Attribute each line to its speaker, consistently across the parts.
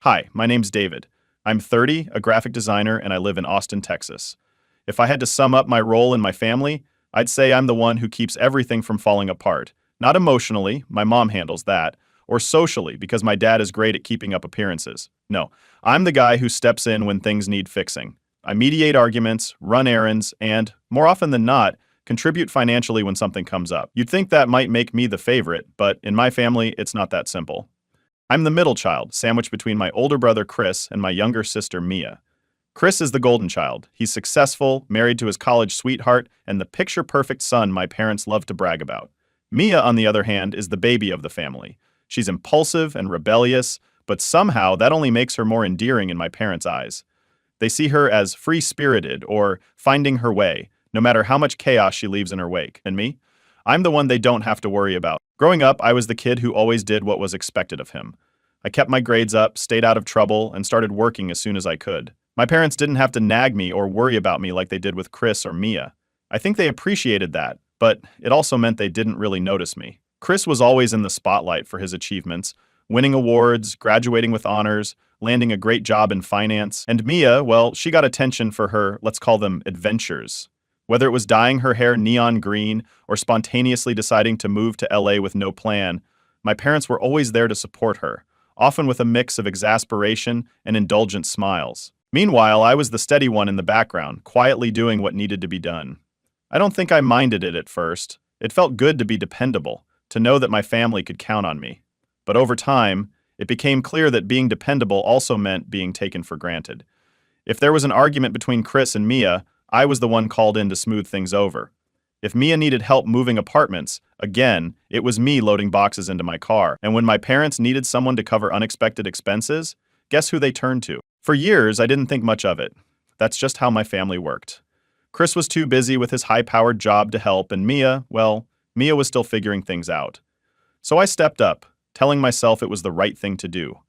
Speaker 1: Hi, my name's David. I'm 30, a graphic designer, and I live in Austin, Texas. If I had to sum up my role in my family, I'd say I'm the one who keeps everything from falling apart. Not emotionally, my mom handles that, or socially, because my dad is great at keeping up appearances. No, I'm the guy who steps in when things need fixing. I mediate arguments, run errands, and, more often than not, contribute financially when something comes up. You'd think that might make me the favorite, but in my family, it's not that simple. I'm the middle child, sandwiched between my older brother Chris and my younger sister Mia. Chris is the golden child. He's successful, married to his college sweetheart, and the picture-perfect son my parents love to brag about. Mia, on the other hand, is the baby of the family. She's impulsive and rebellious, but somehow that only makes her more endearing in my parents' eyes. They see her as free-spirited or finding her way, no matter how much chaos she leaves in her wake. And me? I'm the one they don't have to worry about. Growing up, I was the kid who always did what was expected of him. I kept my grades up, stayed out of trouble, and started working as soon as I could. My parents didn't have to nag me or worry about me like they did with Chris or Mia. I think they appreciated that, but it also meant they didn't really notice me. Chris was always in the spotlight for his achievements, winning awards, graduating with honors, landing a great job in finance. And Mia, well, she got attention for her, let's call them adventures. Whether it was dyeing her hair neon green or spontaneously deciding to move to LA with no plan, my parents were always there to support her, often with a mix of exasperation and indulgent smiles. Meanwhile, I was the steady one in the background, quietly doing what needed to be done. I don't think I minded it at first. It felt good to be dependable, to know that my family could count on me. But over time, it became clear that being dependable also meant being taken for granted. If there was an argument between Chris and Mia, I was the one called in to smooth things over. If Mia needed help moving apartments, again, it was me loading boxes into my car. And when my parents needed someone to cover unexpected expenses, guess who they turned to? For years, I didn't think much of it. That's just how my family worked. Chris was too busy with his high-powered job to help, and Mia, well, Mia was still figuring things out. So I stepped up, telling myself it was the right thing to do.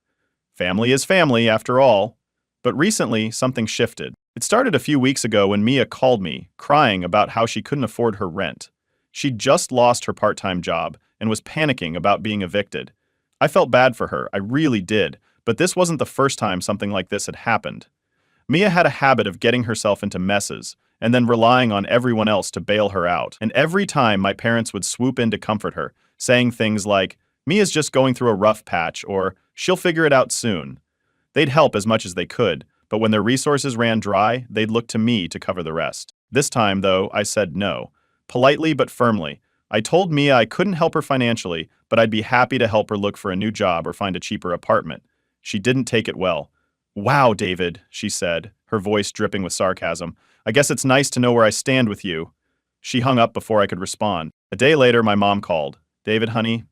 Speaker 1: Family is family, after all. But recently, something shifted. It started a few weeks ago when Mia called me, crying about how she couldn't afford her rent. She'd just lost her part-time job and was panicking about being evicted. I felt bad for her, I really did, but this wasn't the first time something like this had happened. Mia had a habit of getting herself into messes and then relying on everyone else to bail her out. And every time my parents would swoop in to comfort her, saying things like, "Mia's just going through a rough patch," or "She'll figure it out soon." They'd help as much as they could, but when their resources ran dry, they'd look to me to cover the rest. This time, though, I said no. Politely but firmly. I told Mia I couldn't help her financially, but I'd be happy to help her look for a new job or find a cheaper apartment. She didn't take it well. "Wow, David," she said, her voice dripping with sarcasm. "I guess it's nice to know where I stand with you." She hung up before I could respond. A day later, my mom called. "David, honey,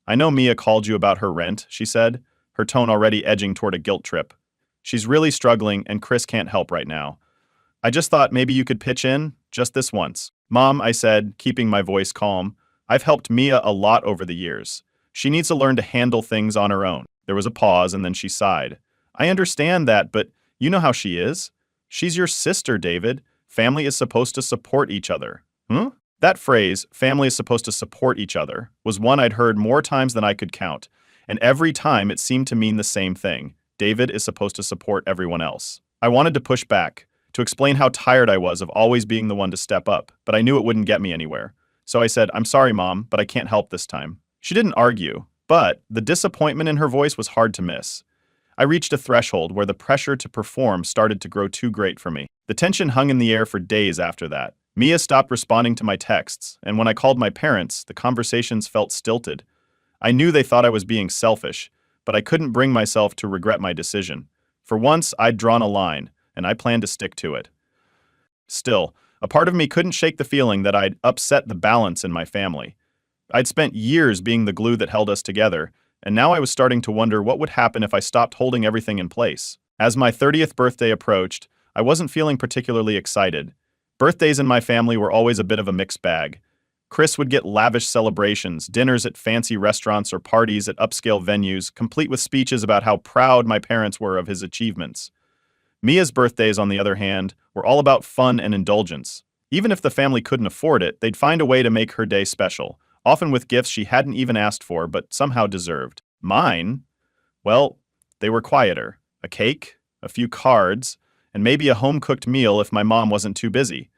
Speaker 1: I know Mia called you about her rent," she said, her tone already edging toward a guilt trip. "She's really struggling, and Chris can't help right now. I just thought maybe you could pitch in, just this once." "Mom," I said, keeping my voice calm, "I've helped Mia a lot over the years. She needs to learn to handle things on her own." There was a pause, and then she sighed. "I understand that, but you know how she is. She's your sister, David. Family is supposed to support each other." "Huh?" That phrase, "family is supposed to support each other," was one I'd heard more times than I could count, and every time it seemed to mean the same thing. David is supposed to support everyone else. I wanted to push back, to explain how tired I was of always being the one to step up, but I knew it wouldn't get me anywhere. So I said, "I'm sorry, Mom, but I can't help this time." She didn't argue, but the disappointment in her voice was hard to miss. I reached a threshold where the pressure to perform started to grow too great for me. The tension hung in the air for days after that. Mia stopped responding to my texts, and when I called my parents, the conversations felt stilted. I knew they thought I was being selfish, but I couldn't bring myself to regret my decision. For once, I'd drawn a line, and I planned to stick to it. Still, a part of me couldn't shake the feeling that I'd upset the balance in my family. I'd spent years being the glue that held us together, and now I was starting to wonder what would happen if I stopped holding everything in place. As my 30th birthday approached, I wasn't feeling particularly excited. Birthdays in my family were always a bit of a mixed bag. Chris would get lavish celebrations, dinners at fancy restaurants or parties at upscale venues, complete with speeches about how proud my parents were of his achievements. Mia's birthdays, on the other hand, were all about fun and indulgence. Even if the family couldn't afford it, they'd find a way to make her day special, often with gifts she hadn't even asked for but somehow deserved. Mine? Well, they were quieter. A cake, a few cards, and maybe a home-cooked meal if my mom wasn't too busy.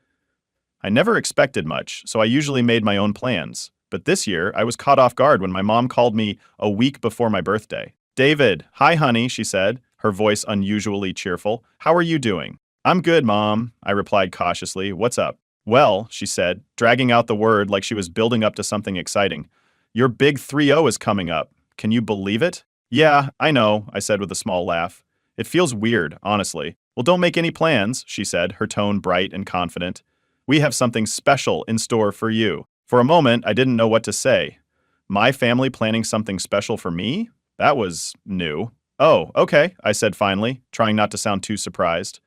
Speaker 1: I never expected much, so I usually made my own plans. But this year, I was caught off guard when my mom called me a week before my birthday. "David, hi honey," she said, her voice unusually cheerful. "How are you doing?" "I'm good, Mom," I replied cautiously. "What's up?" "Well," she said, dragging out the word like she was building up to something exciting. "Your big 3-0 is coming up. Can you believe it?" "Yeah, I know," I said with a small laugh. "It feels weird, honestly." "Well, don't make any plans," she said, her tone bright and confident. "We have something special in store for you." For a moment, I didn't know what to say. My family planning something special for me? That was new. "Oh, okay," I said finally, trying not to sound too surprised.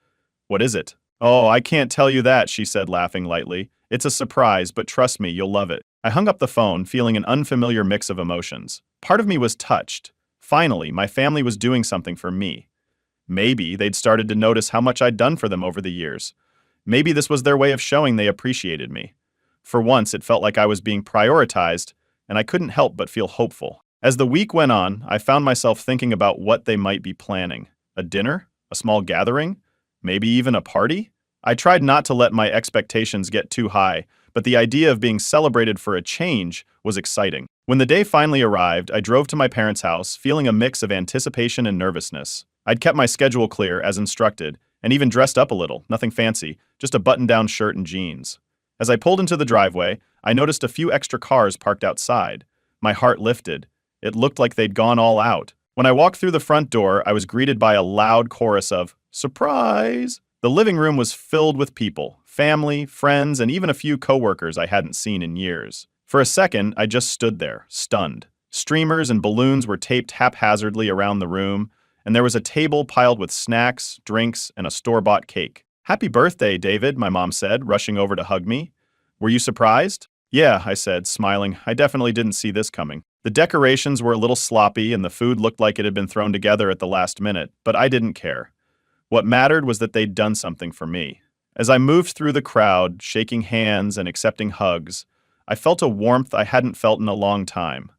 Speaker 1: "What is it?" "Oh, I can't tell you that," she said, laughing lightly. "It's a surprise, but trust me, you'll love it." I hung up the phone, feeling an unfamiliar mix of emotions. Part of me was touched. Finally, my family was doing something for me. Maybe they'd started to notice how much I'd done for them over the years. Maybe this was their way of showing they appreciated me. For once, it felt like I was being prioritized, and I couldn't help but feel hopeful. As the week went on, I found myself thinking about what they might be planning. A dinner? A small gathering? Maybe even a party? I tried not to let my expectations get too high, but the idea of being celebrated for a change was exciting. When the day finally arrived, I drove to my parents' house, feeling a mix of anticipation and nervousness. I'd kept my schedule clear, as instructed, and even dressed up a little, nothing fancy, just a button-down shirt and jeans. As I pulled into the driveway, I noticed a few extra cars parked outside. My heart lifted. It looked like they'd gone all out. When I walked through the front door, I was greeted by a loud chorus of "Surprise!" The living room was filled with people, family, friends, and even a few coworkers I hadn't seen in years. For a second, I just stood there, stunned. Streamers and balloons were taped haphazardly around the room, and there was a table piled with snacks, drinks, and a store-bought cake. "Happy birthday, David," my mom said, rushing over to hug me. "Were you surprised?" "Yeah," I said, smiling. "I definitely didn't see this coming." The decorations were a little sloppy, and the food looked like it had been thrown together at the last minute, but I didn't care. What mattered was that they'd done something for me. As I moved through the crowd, shaking hands and accepting hugs, I felt a warmth I hadn't felt in a long time.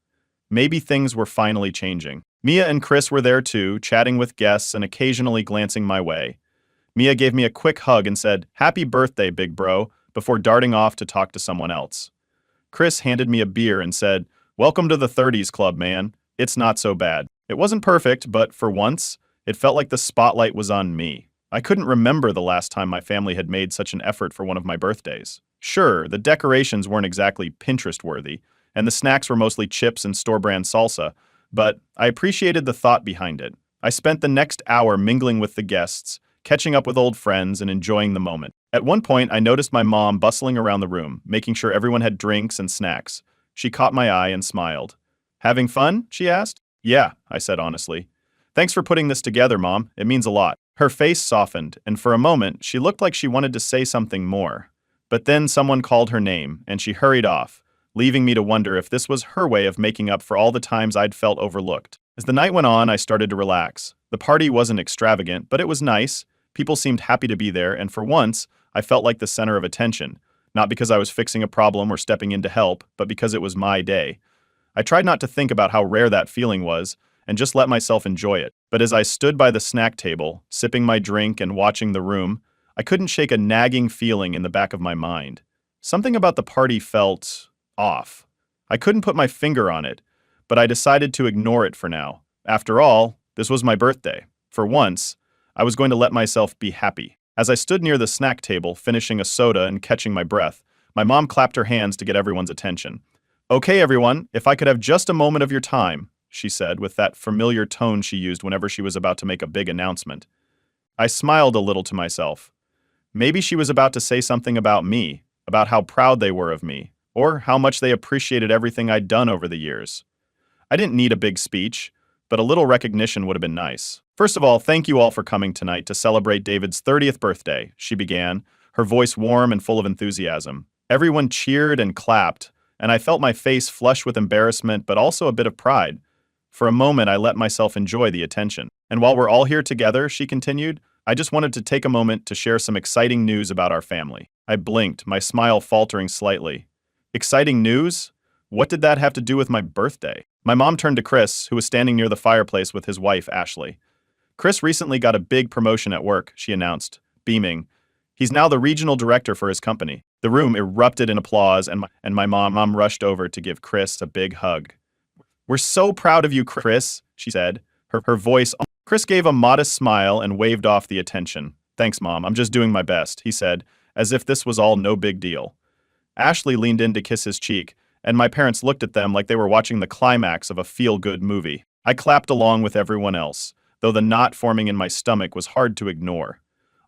Speaker 1: Maybe things were finally changing. Mia and Chris were there too, chatting with guests and occasionally glancing my way. Mia gave me a quick hug and said, "Happy birthday, big bro," before darting off to talk to someone else. Chris handed me a beer and said, "Welcome to the 30s club, man. It's not so bad." It wasn't perfect, but for once, it felt like the spotlight was on me. I couldn't remember the last time my family had made such an effort for one of my birthdays. Sure, the decorations weren't exactly Pinterest-worthy, and the snacks were mostly chips and store-brand salsa, but I appreciated the thought behind it. I spent the next hour mingling with the guests, catching up with old friends and enjoying the moment. At one point, I noticed my mom bustling around the room, making sure everyone had drinks and snacks. She caught my eye and smiled. "Having fun?" she asked. "Yeah," I said honestly. "Thanks for putting this together, Mom. It means a lot." Her face softened, and for a moment, she looked like she wanted to say something more. But then someone called her name, and she hurried off, leaving me to wonder if this was her way of making up for all the times I'd felt overlooked. As the night went on, I started to relax. The party wasn't extravagant, but it was nice. People seemed happy to be there, and for once, I felt like the center of attention. Not because I was fixing a problem or stepping in to help, but because it was my day. I tried not to think about how rare that feeling was, and just let myself enjoy it. But as I stood by the snack table, sipping my drink and watching the room, I couldn't shake a nagging feeling in the back of my mind. Something about the party felt off. I couldn't put my finger on it, but I decided to ignore it for now. After all, this was my birthday. For once, I was going to let myself be happy. As I stood near the snack table, finishing a soda and catching my breath, my mom clapped her hands to get everyone's attention. "Okay, everyone, if I could have just a moment of your time," she said, with that familiar tone she used whenever she was about to make a big announcement. I smiled a little to myself. Maybe she was about to say something about me, about how proud they were of me, or how much they appreciated everything I'd done over the years. I didn't need a big speech, but a little recognition would have been nice. "First of all, thank you all for coming tonight to celebrate David's 30th birthday," she began, her voice warm and full of enthusiasm. Everyone cheered and clapped, and I felt my face flush with embarrassment but also a bit of pride. For a moment, I let myself enjoy the attention. "And while we're all here together," she continued, "I just wanted to take a moment to share some exciting news about our family." I blinked, my smile faltering slightly. Exciting news? What did that have to do with my birthday? My mom turned to Chris, who was standing near the fireplace with his wife, Ashley. Chris recently got a big promotion at work, she announced, beaming. He's now the regional director for his company. The room erupted in applause, and my mom rushed over to give Chris a big hug. We're so proud of you, Chris, she said, her voice. Chris gave a modest smile and waved off the attention. Thanks, Mom, I'm just doing my best, he said, as if this was all no big deal. Ashley leaned in to kiss his cheek, and my parents looked at them like they were watching the climax of a feel-good movie. I clapped along with everyone else, though the knot forming in my stomach was hard to ignore.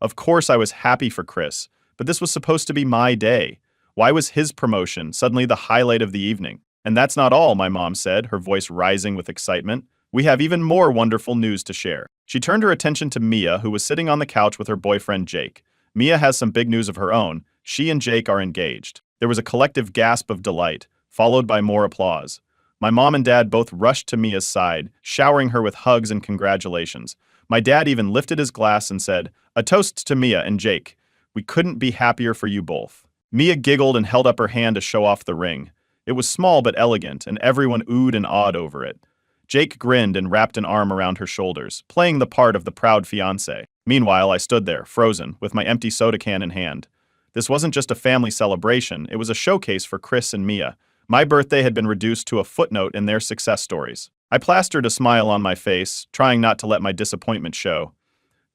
Speaker 1: Of course I was happy for Chris, but this was supposed to be my day. Why was his promotion suddenly the highlight of the evening? And that's not all, my mom said, her voice rising with excitement. We have even more wonderful news to share. She turned her attention to Mia, who was sitting on the couch with her boyfriend Jake. Mia has some big news of her own. She and Jake are engaged. There was a collective gasp of delight, followed by more applause. My mom and dad both rushed to Mia's side, showering her with hugs and congratulations. My dad even lifted his glass and said, "A toast to Mia and Jake. We couldn't be happier for you both." Mia giggled and held up her hand to show off the ring. It was small but elegant, and everyone oohed and awed over it. Jake grinned and wrapped an arm around her shoulders, playing the part of the proud fiancé. Meanwhile, I stood there, frozen, with my empty soda can in hand. This wasn't just a family celebration, it was a showcase for Chris and Mia. My birthday had been reduced to a footnote in their success stories. I plastered a smile on my face, trying not to let my disappointment show.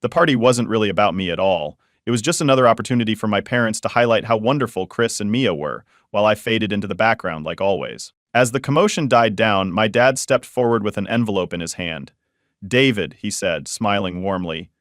Speaker 1: The party wasn't really about me at all. It was just another opportunity for my parents to highlight how wonderful Chris and Mia were, while I faded into the background like always. As the commotion died down, my dad stepped forward with an envelope in his hand. "David," he said, smiling warmly.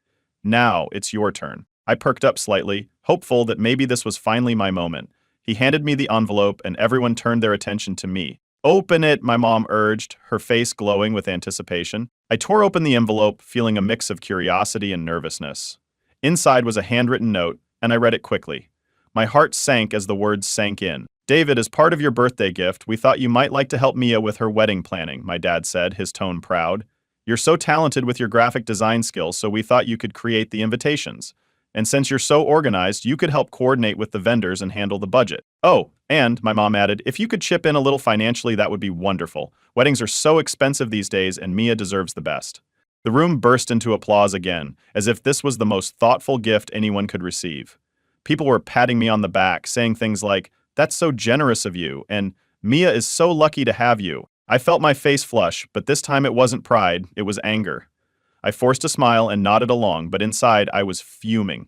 Speaker 1: "Now it's your turn." I perked up slightly, hopeful that maybe this was finally my moment. He handed me the envelope, and everyone turned their attention to me. "Open it," my mom urged, her face glowing with anticipation. I tore open the envelope, feeling a mix of curiosity and nervousness. Inside was a handwritten note, and I read it quickly. My heart sank as the words sank in. "David, as part of your birthday gift, we thought you might like to help Mia with her wedding planning," my dad said, his tone proud. "You're so talented with your graphic design skills, so we thought you could create the invitations. And since you're so organized, you could help coordinate with the vendors and handle the budget. Oh, and," my mom added, "if you could chip in a little financially, that would be wonderful. Weddings are so expensive these days, and Mia deserves the best." The room burst into applause again, as if this was the most thoughtful gift anyone could receive. People were patting me on the back, saying things like, "That's so generous of you," and "Mia is so lucky to have you." I felt my face flush, but this time it wasn't pride, it was anger. I forced a smile and nodded along, but inside I was fuming.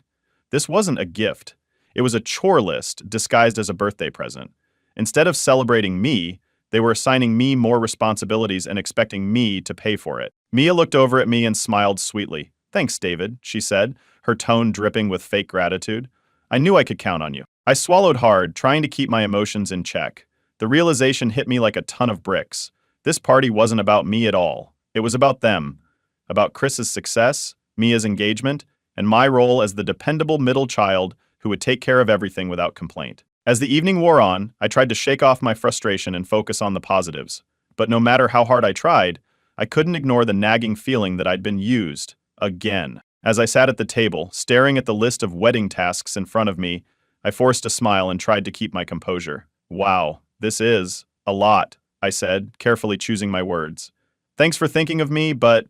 Speaker 1: This wasn't a gift. It was a chore list disguised as a birthday present. Instead of celebrating me, they were assigning me more responsibilities and expecting me to pay for it. Mia looked over at me and smiled sweetly. "Thanks, David," she said, her tone dripping with fake gratitude. "I knew I could count on you." I swallowed hard, trying to keep my emotions in check. The realization hit me like a ton of bricks. This party wasn't about me at all. It was about them. About Chris's success, Mia's engagement, and my role as the dependable middle child who would take care of everything without complaint. As the evening wore on, I tried to shake off my frustration and focus on the positives. But no matter how hard I tried, I couldn't ignore the nagging feeling that I'd been used. Again. As I sat at the table, staring at the list of wedding tasks in front of me, I forced a smile and tried to keep my composure. "Wow, this is a lot," I said, carefully choosing my words. "Thanks for thinking of me, but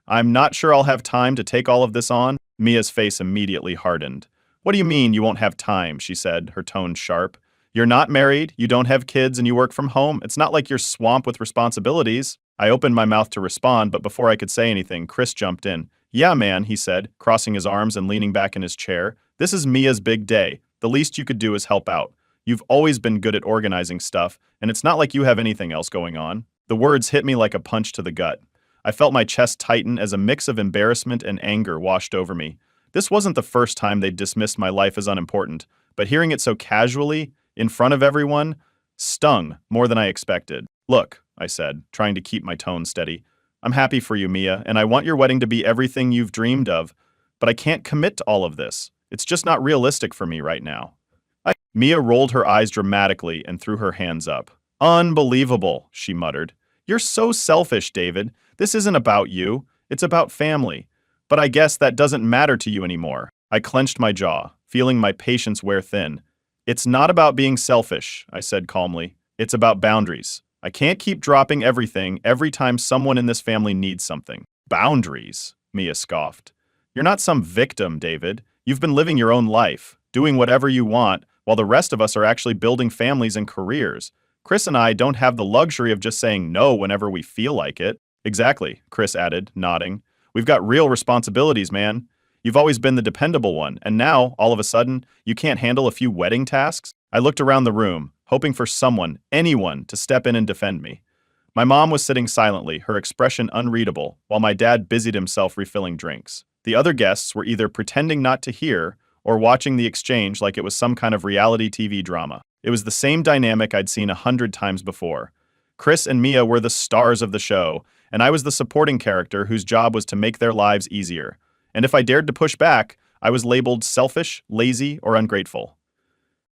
Speaker 1: I'm not sure I'll have time to take all of this on." Mia's face immediately hardened. "What do you mean you won't have time?" she said, her tone sharp. "You're not married, you don't have kids, and you work from home. It's not like you're swamped with responsibilities." I opened my mouth to respond, but before I could say anything, Chris jumped in. "Yeah, man," he said, crossing his arms and leaning back in his chair. "This is Mia's big day. The least you could do is help out. You've always been good at organizing stuff, and it's not like you have anything else going on." The words hit me like a punch to the gut. I felt my chest tighten as a mix of embarrassment and anger washed over me. This wasn't the first time they'd dismissed my life as unimportant, but hearing it so casually, in front of everyone, stung more than I expected. "Look," I said, trying to keep my tone steady, "I'm happy for you, Mia, and I want your wedding to be everything you've dreamed of, but I can't commit to all of this. It's just not realistic for me right now." Mia rolled her eyes dramatically and threw her hands up. "Unbelievable," she muttered. "You're so selfish, David. This isn't about you. It's about family. But I guess that doesn't matter to you anymore." I clenched my jaw, feeling my patience wear thin. "It's not about being selfish," I said calmly. "It's about boundaries. I can't keep dropping everything every time someone in this family needs something." "Boundaries?" Mia scoffed. You're not some victim, David. You've been living your own life, doing whatever you want, while the rest of us are actually building families and careers. Chris and I don't have the luxury of just saying no whenever we feel like it. Exactly, Chris added, nodding. We've got real responsibilities, man. You've always been the dependable one, and now, all of a sudden, you can't handle a few wedding tasks? I looked around the room, hoping for someone, anyone, to step in and defend me. My mom was sitting silently, her expression unreadable, while my dad busied himself refilling drinks. The other guests were either pretending not to hear or watching the exchange like it was some kind of reality TV drama. It was the same dynamic I'd seen 100 times before. Chris and Mia were the stars of the show, and I was the supporting character whose job was to make their lives easier. And if I dared to push back, I was labeled selfish, lazy, or ungrateful.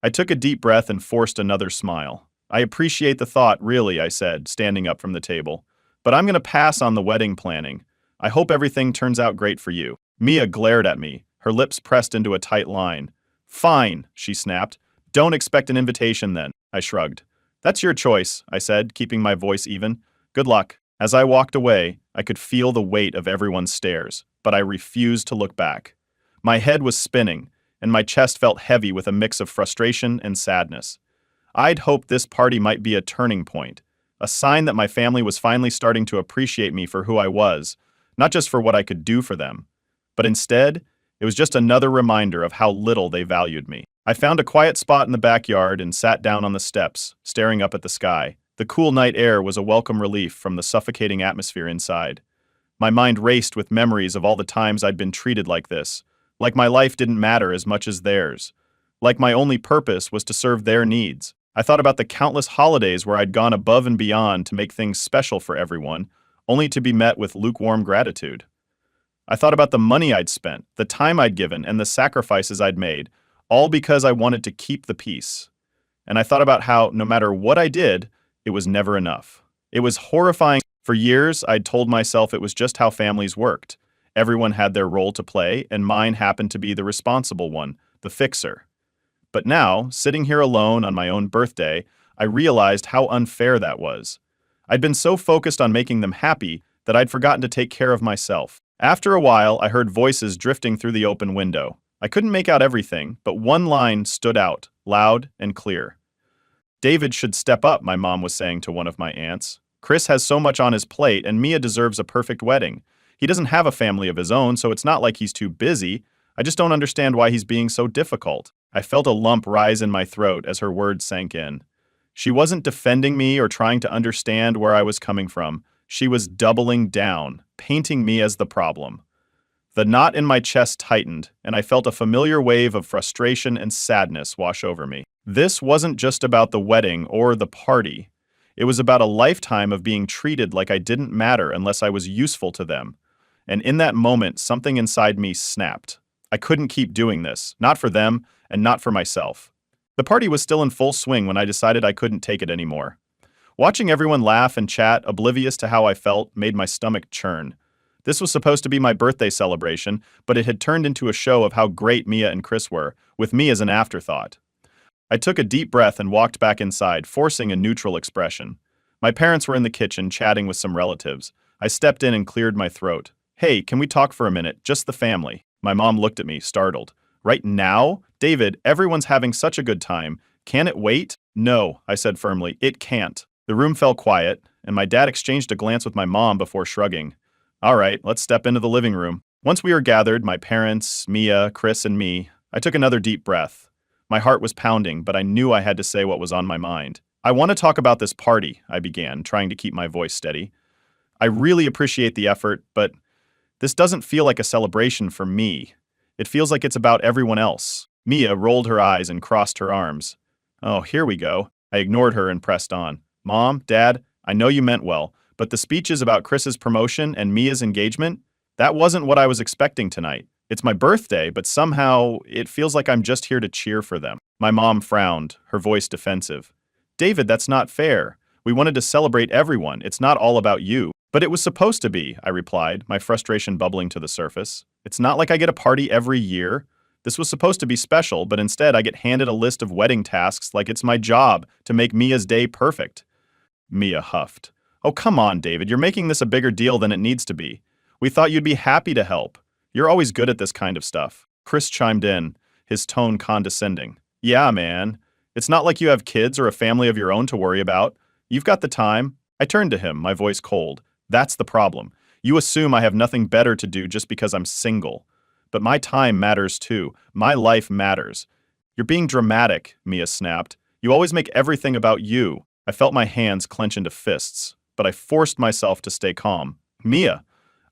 Speaker 1: I took a deep breath and forced another smile. I appreciate the thought, really, I said, standing up from the table. But I'm going to pass on the wedding planning. I hope everything turns out great for you. Mia glared at me, her lips pressed into a tight line. Fine, she snapped. Don't expect an invitation then, I shrugged. That's your choice, I said, keeping my voice even. Good luck. As I walked away, I could feel the weight of everyone's stares, but I refused to look back. My head was spinning, and my chest felt heavy with a mix of frustration and sadness. I'd hoped this party might be a turning point, a sign that my family was finally starting to appreciate me for who I was, not just for what I could do for them. But instead, it was just another reminder of how little they valued me. I found a quiet spot in the backyard and sat down on the steps, staring up at the sky. The cool night air was a welcome relief from the suffocating atmosphere inside. My mind raced with memories of all the times I'd been treated like this, like my life didn't matter as much as theirs, like my only purpose was to serve their needs. I thought about the countless holidays where I'd gone above and beyond to make things special for everyone, only to be met with lukewarm gratitude. I thought about the money I'd spent, the time I'd given, and the sacrifices I'd made, all because I wanted to keep the peace. And I thought about how, no matter what I did, it was never enough. It was horrifying. For years, I'd told myself it was just how families worked. Everyone had their role to play, and mine happened to be the responsible one, the fixer. But now, sitting here alone on my own birthday, I realized how unfair that was. I'd been so focused on making them happy that I'd forgotten to take care of myself. After a while, I heard voices drifting through the open window. I couldn't make out everything, but one line stood out, loud and clear. David should step up, my mom was saying to one of my aunts. Chris has so much on his plate, and Mia deserves a perfect wedding. He doesn't have a family of his own, so it's not like he's too busy. I just don't understand why he's being so difficult. I felt a lump rise in my throat as her words sank in. She wasn't defending me or trying to understand where I was coming from. She was doubling down, painting me as the problem. The knot in my chest tightened, and I felt a familiar wave of frustration and sadness wash over me. This wasn't just about the wedding or the party. It was about a lifetime of being treated like I didn't matter unless I was useful to them. And in that moment, something inside me snapped. I couldn't keep doing this, not for them and not for myself. The party was still in full swing when I decided I couldn't take it anymore. Watching everyone laugh and chat, oblivious to how I felt, made my stomach churn. This was supposed to be my birthday celebration, but it had turned into a show of how great Mia and Chris were, with me as an afterthought. I took a deep breath and walked back inside, forcing a neutral expression. My parents were in the kitchen, chatting with some relatives. I stepped in and cleared my throat. Hey, can we talk for a minute? Just the family. My mom looked at me, startled. Right now? David, everyone's having such a good time. Can it wait? No, I said firmly. It can't. The room fell quiet, and my dad exchanged a glance with my mom before shrugging. All right, let's step into the living room. Once we were gathered, my parents, Mia, Chris, and me, I took another deep breath. My heart was pounding, but I knew I had to say what was on my mind. I want to talk about this party, I began, trying to keep my voice steady. I really appreciate the effort, but this doesn't feel like a celebration for me. It feels like it's about everyone else. Mia rolled her eyes and crossed her arms. Oh, here we go. I ignored her and pressed on. Mom, Dad, I know you meant well, but the speeches about Chris's promotion and Mia's engagement, that wasn't what I was expecting tonight. It's my birthday, but somehow it feels like I'm just here to cheer for them. My mom frowned, her voice defensive. David, that's not fair. We wanted to celebrate everyone. It's not all about you. But it was supposed to be, I replied, my frustration bubbling to the surface. It's not like I get a party every year. This was supposed to be special, but instead I get handed a list of wedding tasks like it's my job to make Mia's day perfect. Mia huffed. Oh, come on, David, you're making this a bigger deal than it needs to be. We thought you'd be happy to help. You're always good at this kind of stuff. Chris chimed in, his tone condescending. Yeah, man. It's not like you have kids or a family of your own to worry about. You've got the time. I turned to him, my voice cold. That's the problem. You assume I have nothing better to do just because I'm single. But my time matters too. My life matters. You're being dramatic, Mia snapped. You always make everything about you. I felt my hands clench into fists, but I forced myself to stay calm. Mia,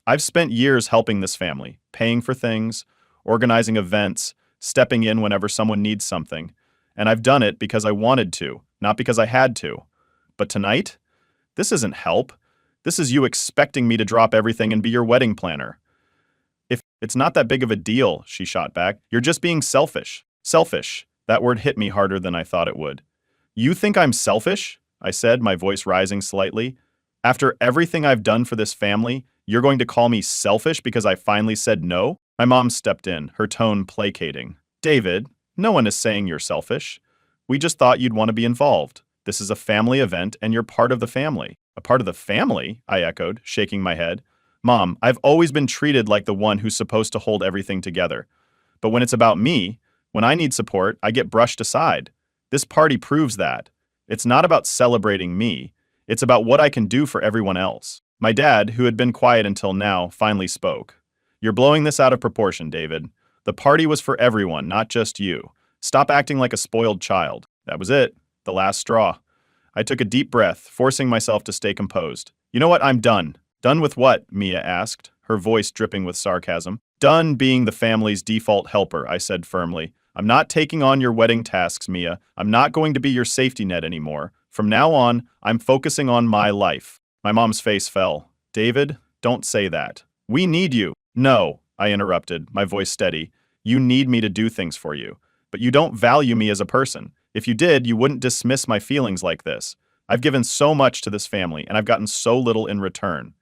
Speaker 1: I've spent years helping this family, paying for things, organizing events, stepping in whenever someone needs something. And I've done it because I wanted to, not because I had to. But tonight? This isn't help. This is you expecting me to drop everything and be your wedding planner. If it's not that big of a deal, she shot back, you're just being selfish. Selfish. That word hit me harder than I thought it would. You think I'm selfish? I said, my voice rising slightly. After everything I've done for this family, you're going to call me selfish because I finally said no? My mom stepped in, her tone placating. David, no one is saying you're selfish. We just thought you'd want to be involved. This is a family event and you're part of the family. A part of the family? I echoed, shaking my head. Mom, I've always been treated like the one who's supposed to hold everything together. But when it's about me, when I need support, I get brushed aside. This party proves that. It's not about celebrating me. It's about what I can do for everyone else. My dad, who had been quiet until now, finally spoke. You're blowing this out of proportion, David. The party was for everyone, not just you. Stop acting like a spoiled child. That was it. The last straw. I took a deep breath, forcing myself to stay composed. You know what? I'm done. Done with what? Mia asked, her voice dripping with sarcasm. Done being the family's default helper, I said firmly. I'm not taking on your wedding tasks, Mia. I'm not going to be your safety net anymore. From now on, I'm focusing on my life. My mom's face fell. David, don't say that. We need you. No, I interrupted, my voice steady. You need me to do things for you. But you don't value me as a person. If you did, you wouldn't dismiss my feelings like this. I've given so much to this family, and I've gotten so little in return.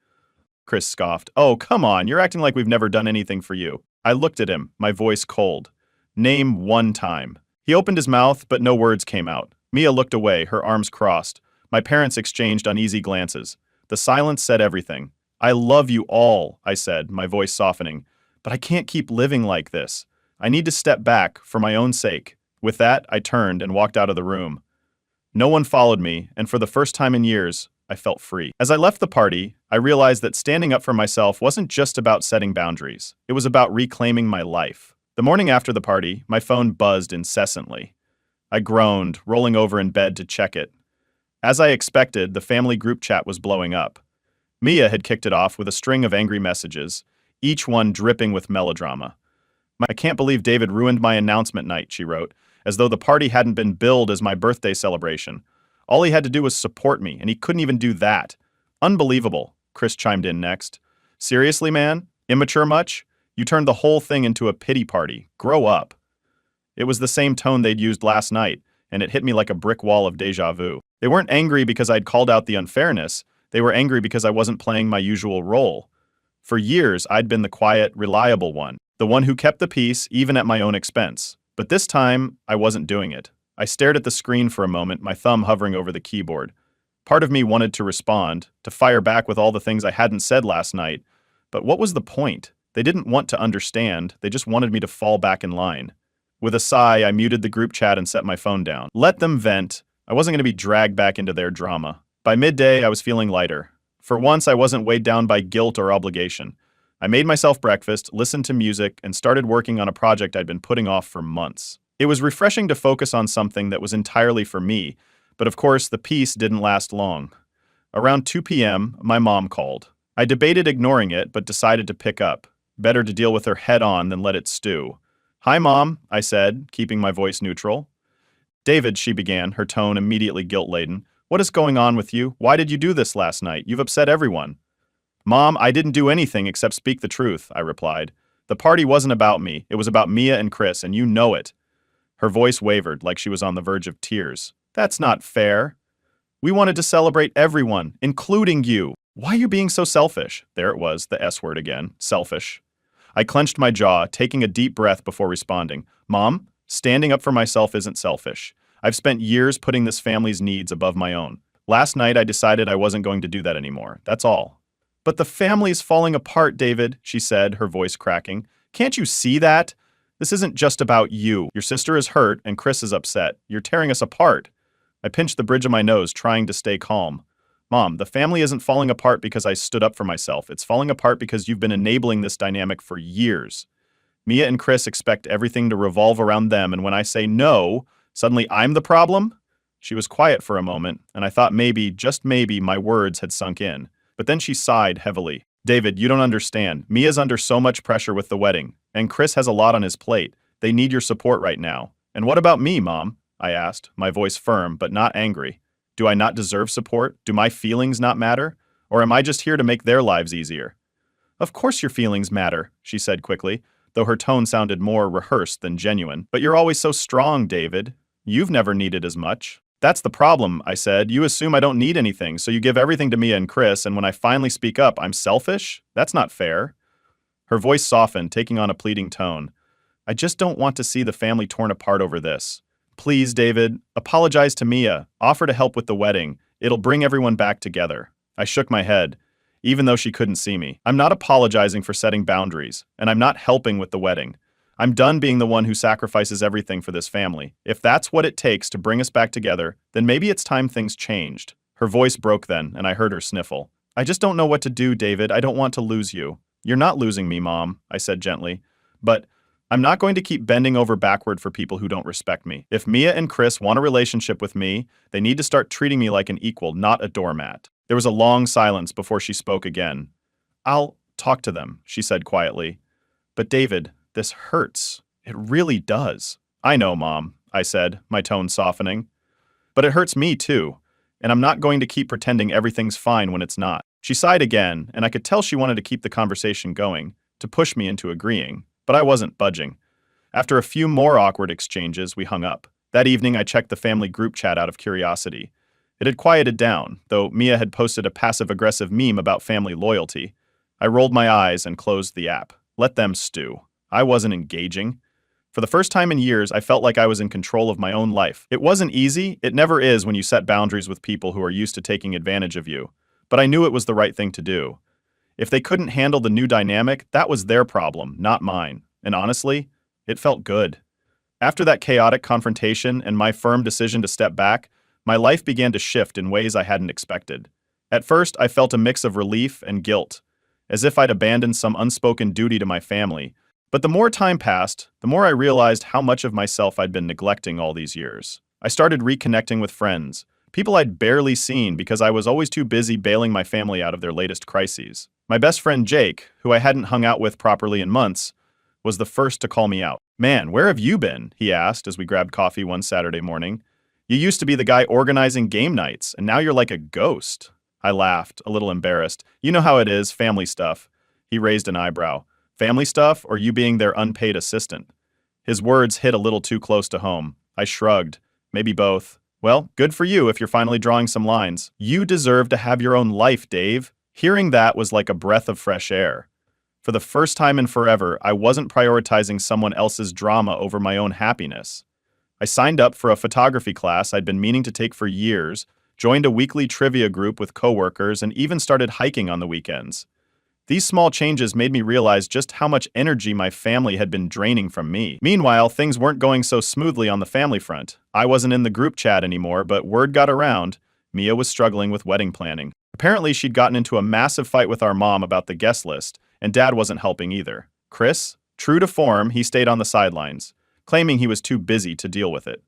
Speaker 1: Chris scoffed. Oh, come on, you're acting like we've never done anything for you. I looked at him, my voice cold. Name one time. He opened his mouth, but no words came out. Mia looked away, her arms crossed. My parents exchanged uneasy glances. The silence said everything. I love you all, I said, my voice softening. But I can't keep living like this. I need to step back, for my own sake. With that, I turned and walked out of the room. No one followed me, and for the first time in years, I felt free. As I left the party, I realized that standing up for myself wasn't just about setting boundaries. It was about reclaiming my life. The morning after the party, my phone buzzed incessantly. I groaned, rolling over in bed to check it. As I expected, the family group chat was blowing up. Mia had kicked it off with a string of angry messages, each one dripping with melodrama. I can't believe David ruined my announcement night, she wrote, as though the party hadn't been billed as my birthday celebration. All he had to do was support me, and he couldn't even do that. Unbelievable, Chris chimed in next. Seriously, man? Immature much? You turned the whole thing into a pity party. Grow up. It was the same tone they'd used last night, and it hit me like a brick wall of déjà vu. They weren't angry because I'd called out the unfairness. They were angry because I wasn't playing my usual role. For years, I'd been the quiet, reliable one, the one who kept the peace even at my own expense. But this time, I wasn't doing it. I stared at the screen for a moment, my thumb hovering over the keyboard. Part of me wanted to respond, to fire back with all the things I hadn't said last night. But what was the point? They didn't want to understand, they just wanted me to fall back in line. With a sigh, I muted the group chat and set my phone down. Let them vent. I wasn't going to be dragged back into their drama. By midday, I was feeling lighter. For once, I wasn't weighed down by guilt or obligation. I made myself breakfast, listened to music, and started working on a project I'd been putting off for months. It was refreshing to focus on something that was entirely for me, but of course, the peace didn't last long. Around 2 p.m., my mom called. I debated ignoring it, but decided to pick up. Better to deal with her head-on than let it stew. Hi, Mom, I said, keeping my voice neutral. David, she began, her tone immediately guilt-laden. What is going on with you? Why did you do this last night? You've upset everyone. Mom, I didn't do anything except speak the truth, I replied. The party wasn't about me. It was about Mia and Chris, and you know it. Her voice wavered, like she was on the verge of tears. That's not fair. We wanted to celebrate everyone, including you. Why are you being so selfish? There it was, the S word again, selfish. I clenched my jaw, taking a deep breath before responding. Mom, standing up for myself isn't selfish. I've spent years putting this family's needs above my own. Last night, I decided I wasn't going to do that anymore. That's all. But the family's falling apart, David, she said, her voice cracking. Can't you see that? This isn't just about you. Your sister is hurt and Chris is upset. You're tearing us apart. I pinched the bridge of my nose, trying to stay calm. Mom, the family isn't falling apart because I stood up for myself. It's falling apart because you've been enabling this dynamic for years. Mia and Chris expect everything to revolve around them, and when I say no, suddenly I'm the problem? She was quiet for a moment, and I thought maybe, just maybe, my words had sunk in. But then she sighed heavily. David, you don't understand. Mia's under so much pressure with the wedding, and Chris has a lot on his plate. They need your support right now. And what about me, Mom? I asked, my voice firm but not angry. Do I not deserve support? Do my feelings not matter? Or am I just here to make their lives easier? Of course your feelings matter, she said quickly, though her tone sounded more rehearsed than genuine. But you're always so strong, David. You've never needed as much. That's the problem, I said. You assume I don't need anything, so you give everything to Mia and Chris, and when I finally speak up, I'm selfish? That's not fair. Her voice softened, taking on a pleading tone. I just don't want to see the family torn apart over this. Please, David, apologize to Mia. Offer to help with the wedding. It'll bring everyone back together. I shook my head, even though she couldn't see me. I'm not apologizing for setting boundaries, and I'm not helping with the wedding. I'm done being the one who sacrifices everything for this family. If that's what it takes to bring us back together, then maybe it's time things changed. Her voice broke then, and I heard her sniffle. I just don't know what to do, David. I don't want to lose you. You're not losing me, Mom, I said gently. But I'm not going to keep bending over backward for people who don't respect me. If Mia and Chris want a relationship with me, they need to start treating me like an equal, not a doormat. There was a long silence before she spoke again. I'll talk to them, she said quietly. But David, this hurts. It really does. I know, Mom, I said, my tone softening. But it hurts me too, and I'm not going to keep pretending everything's fine when it's not. She sighed again, and I could tell she wanted to keep the conversation going, to push me into agreeing. But I wasn't budging. After a few more awkward exchanges, we hung up. That evening, I checked the family group chat out of curiosity. It had quieted down, though Mia had posted a passive-aggressive meme about family loyalty. I rolled my eyes and closed the app. Let them stew. I wasn't engaging. For the first time in years, I felt like I was in control of my own life. It wasn't easy. It never is when you set boundaries with people who are used to taking advantage of you. But I knew it was the right thing to do. If they couldn't handle the new dynamic, that was their problem, not mine. And honestly, it felt good. After that chaotic confrontation and my firm decision to step back, my life began to shift in ways I hadn't expected. At first, I felt a mix of relief and guilt, as if I'd abandoned some unspoken duty to my family. But the more time passed, the more I realized how much of myself I'd been neglecting all these years. I started reconnecting with friends, people I'd barely seen because I was always too busy bailing my family out of their latest crises. My best friend Jake, who I hadn't hung out with properly in months, was the first to call me out. Man, where have you been? He asked as we grabbed coffee one Saturday morning. You used to be the guy organizing game nights, and now you're like a ghost. I laughed, a little embarrassed. You know how it is, family stuff. He raised an eyebrow. Family stuff, or you being their unpaid assistant? His words hit a little too close to home. I shrugged. Maybe both. Well, good for you if you're finally drawing some lines. You deserve to have your own life, Dave. Hearing that was like a breath of fresh air. For the first time in forever, I wasn't prioritizing someone else's drama over my own happiness. I signed up for a photography class I'd been meaning to take for years, joined a weekly trivia group with coworkers, and even started hiking on the weekends. These small changes made me realize just how much energy my family had been draining from me. Meanwhile, things weren't going so smoothly on the family front. I wasn't in the group chat anymore, but word got around. Mia was struggling with wedding planning. Apparently, she'd gotten into a massive fight with our mom about the guest list, and Dad wasn't helping either. Chris, true to form, he stayed on the sidelines, claiming he was too busy to deal with it.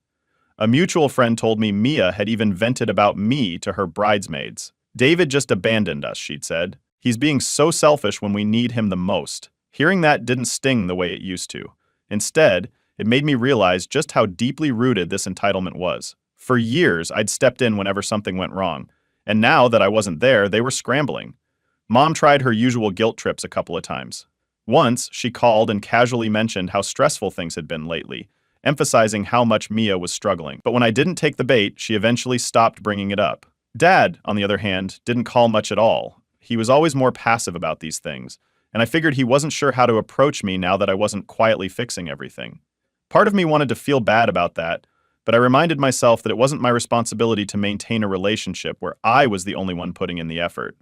Speaker 1: A mutual friend told me Mia had even vented about me to her bridesmaids. David just abandoned us, she'd said. He's being so selfish when we need him the most. Hearing that didn't sting the way it used to. Instead, it made me realize just how deeply rooted this entitlement was. For years, I'd stepped in whenever something went wrong, and now that I wasn't there, they were scrambling. Mom tried her usual guilt trips a couple of times. Once, she called and casually mentioned how stressful things had been lately, emphasizing how much Mia was struggling. But when I didn't take the bait, she eventually stopped bringing it up. Dad, on the other hand, didn't call much at all. He was always more passive about these things, and I figured he wasn't sure how to approach me now that I wasn't quietly fixing everything. Part of me wanted to feel bad about that, but I reminded myself that it wasn't my responsibility to maintain a relationship where I was the only one putting in the effort.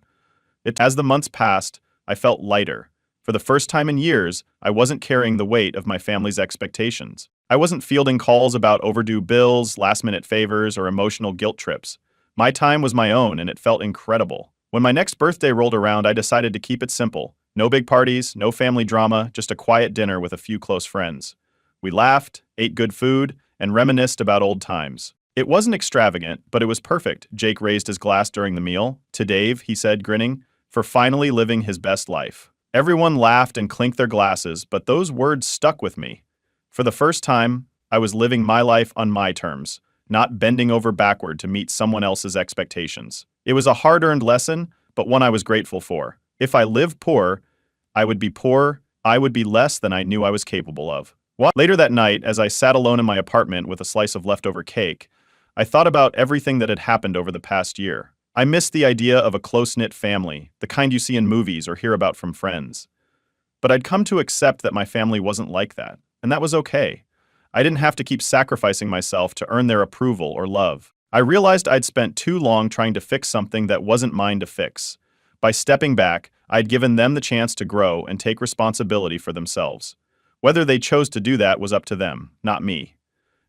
Speaker 1: As the months passed, I felt lighter. For the first time in years, I wasn't carrying the weight of my family's expectations. I wasn't fielding calls about overdue bills, last-minute favors, or emotional guilt trips. My time was my own, and it felt incredible. When my next birthday rolled around, I decided to keep it simple. No big parties, no family drama, just a quiet dinner with a few close friends. We laughed, ate good food, and reminisced about old times. It wasn't extravagant, but it was perfect. Jake raised his glass during the meal. To Dave, he said, grinning, for finally living his best life. Everyone laughed and clinked their glasses, but those words stuck with me. For the first time, I was living my life on my terms, not bending over backward to meet someone else's expectations. It was a hard-earned lesson, but one I was grateful for. If I lived poor, I would be less than I knew I was capable of. Later that night, as I sat alone in my apartment with a slice of leftover cake, I thought about everything that had happened over the past year. I missed the idea of a close-knit family, the kind you see in movies or hear about from friends. But I'd come to accept that my family wasn't like that, and that was okay. I didn't have to keep sacrificing myself to earn their approval or love. I realized I'd spent too long trying to fix something that wasn't mine to fix. By stepping back, I'd given them the chance to grow and take responsibility for themselves. Whether they chose to do that was up to them, not me.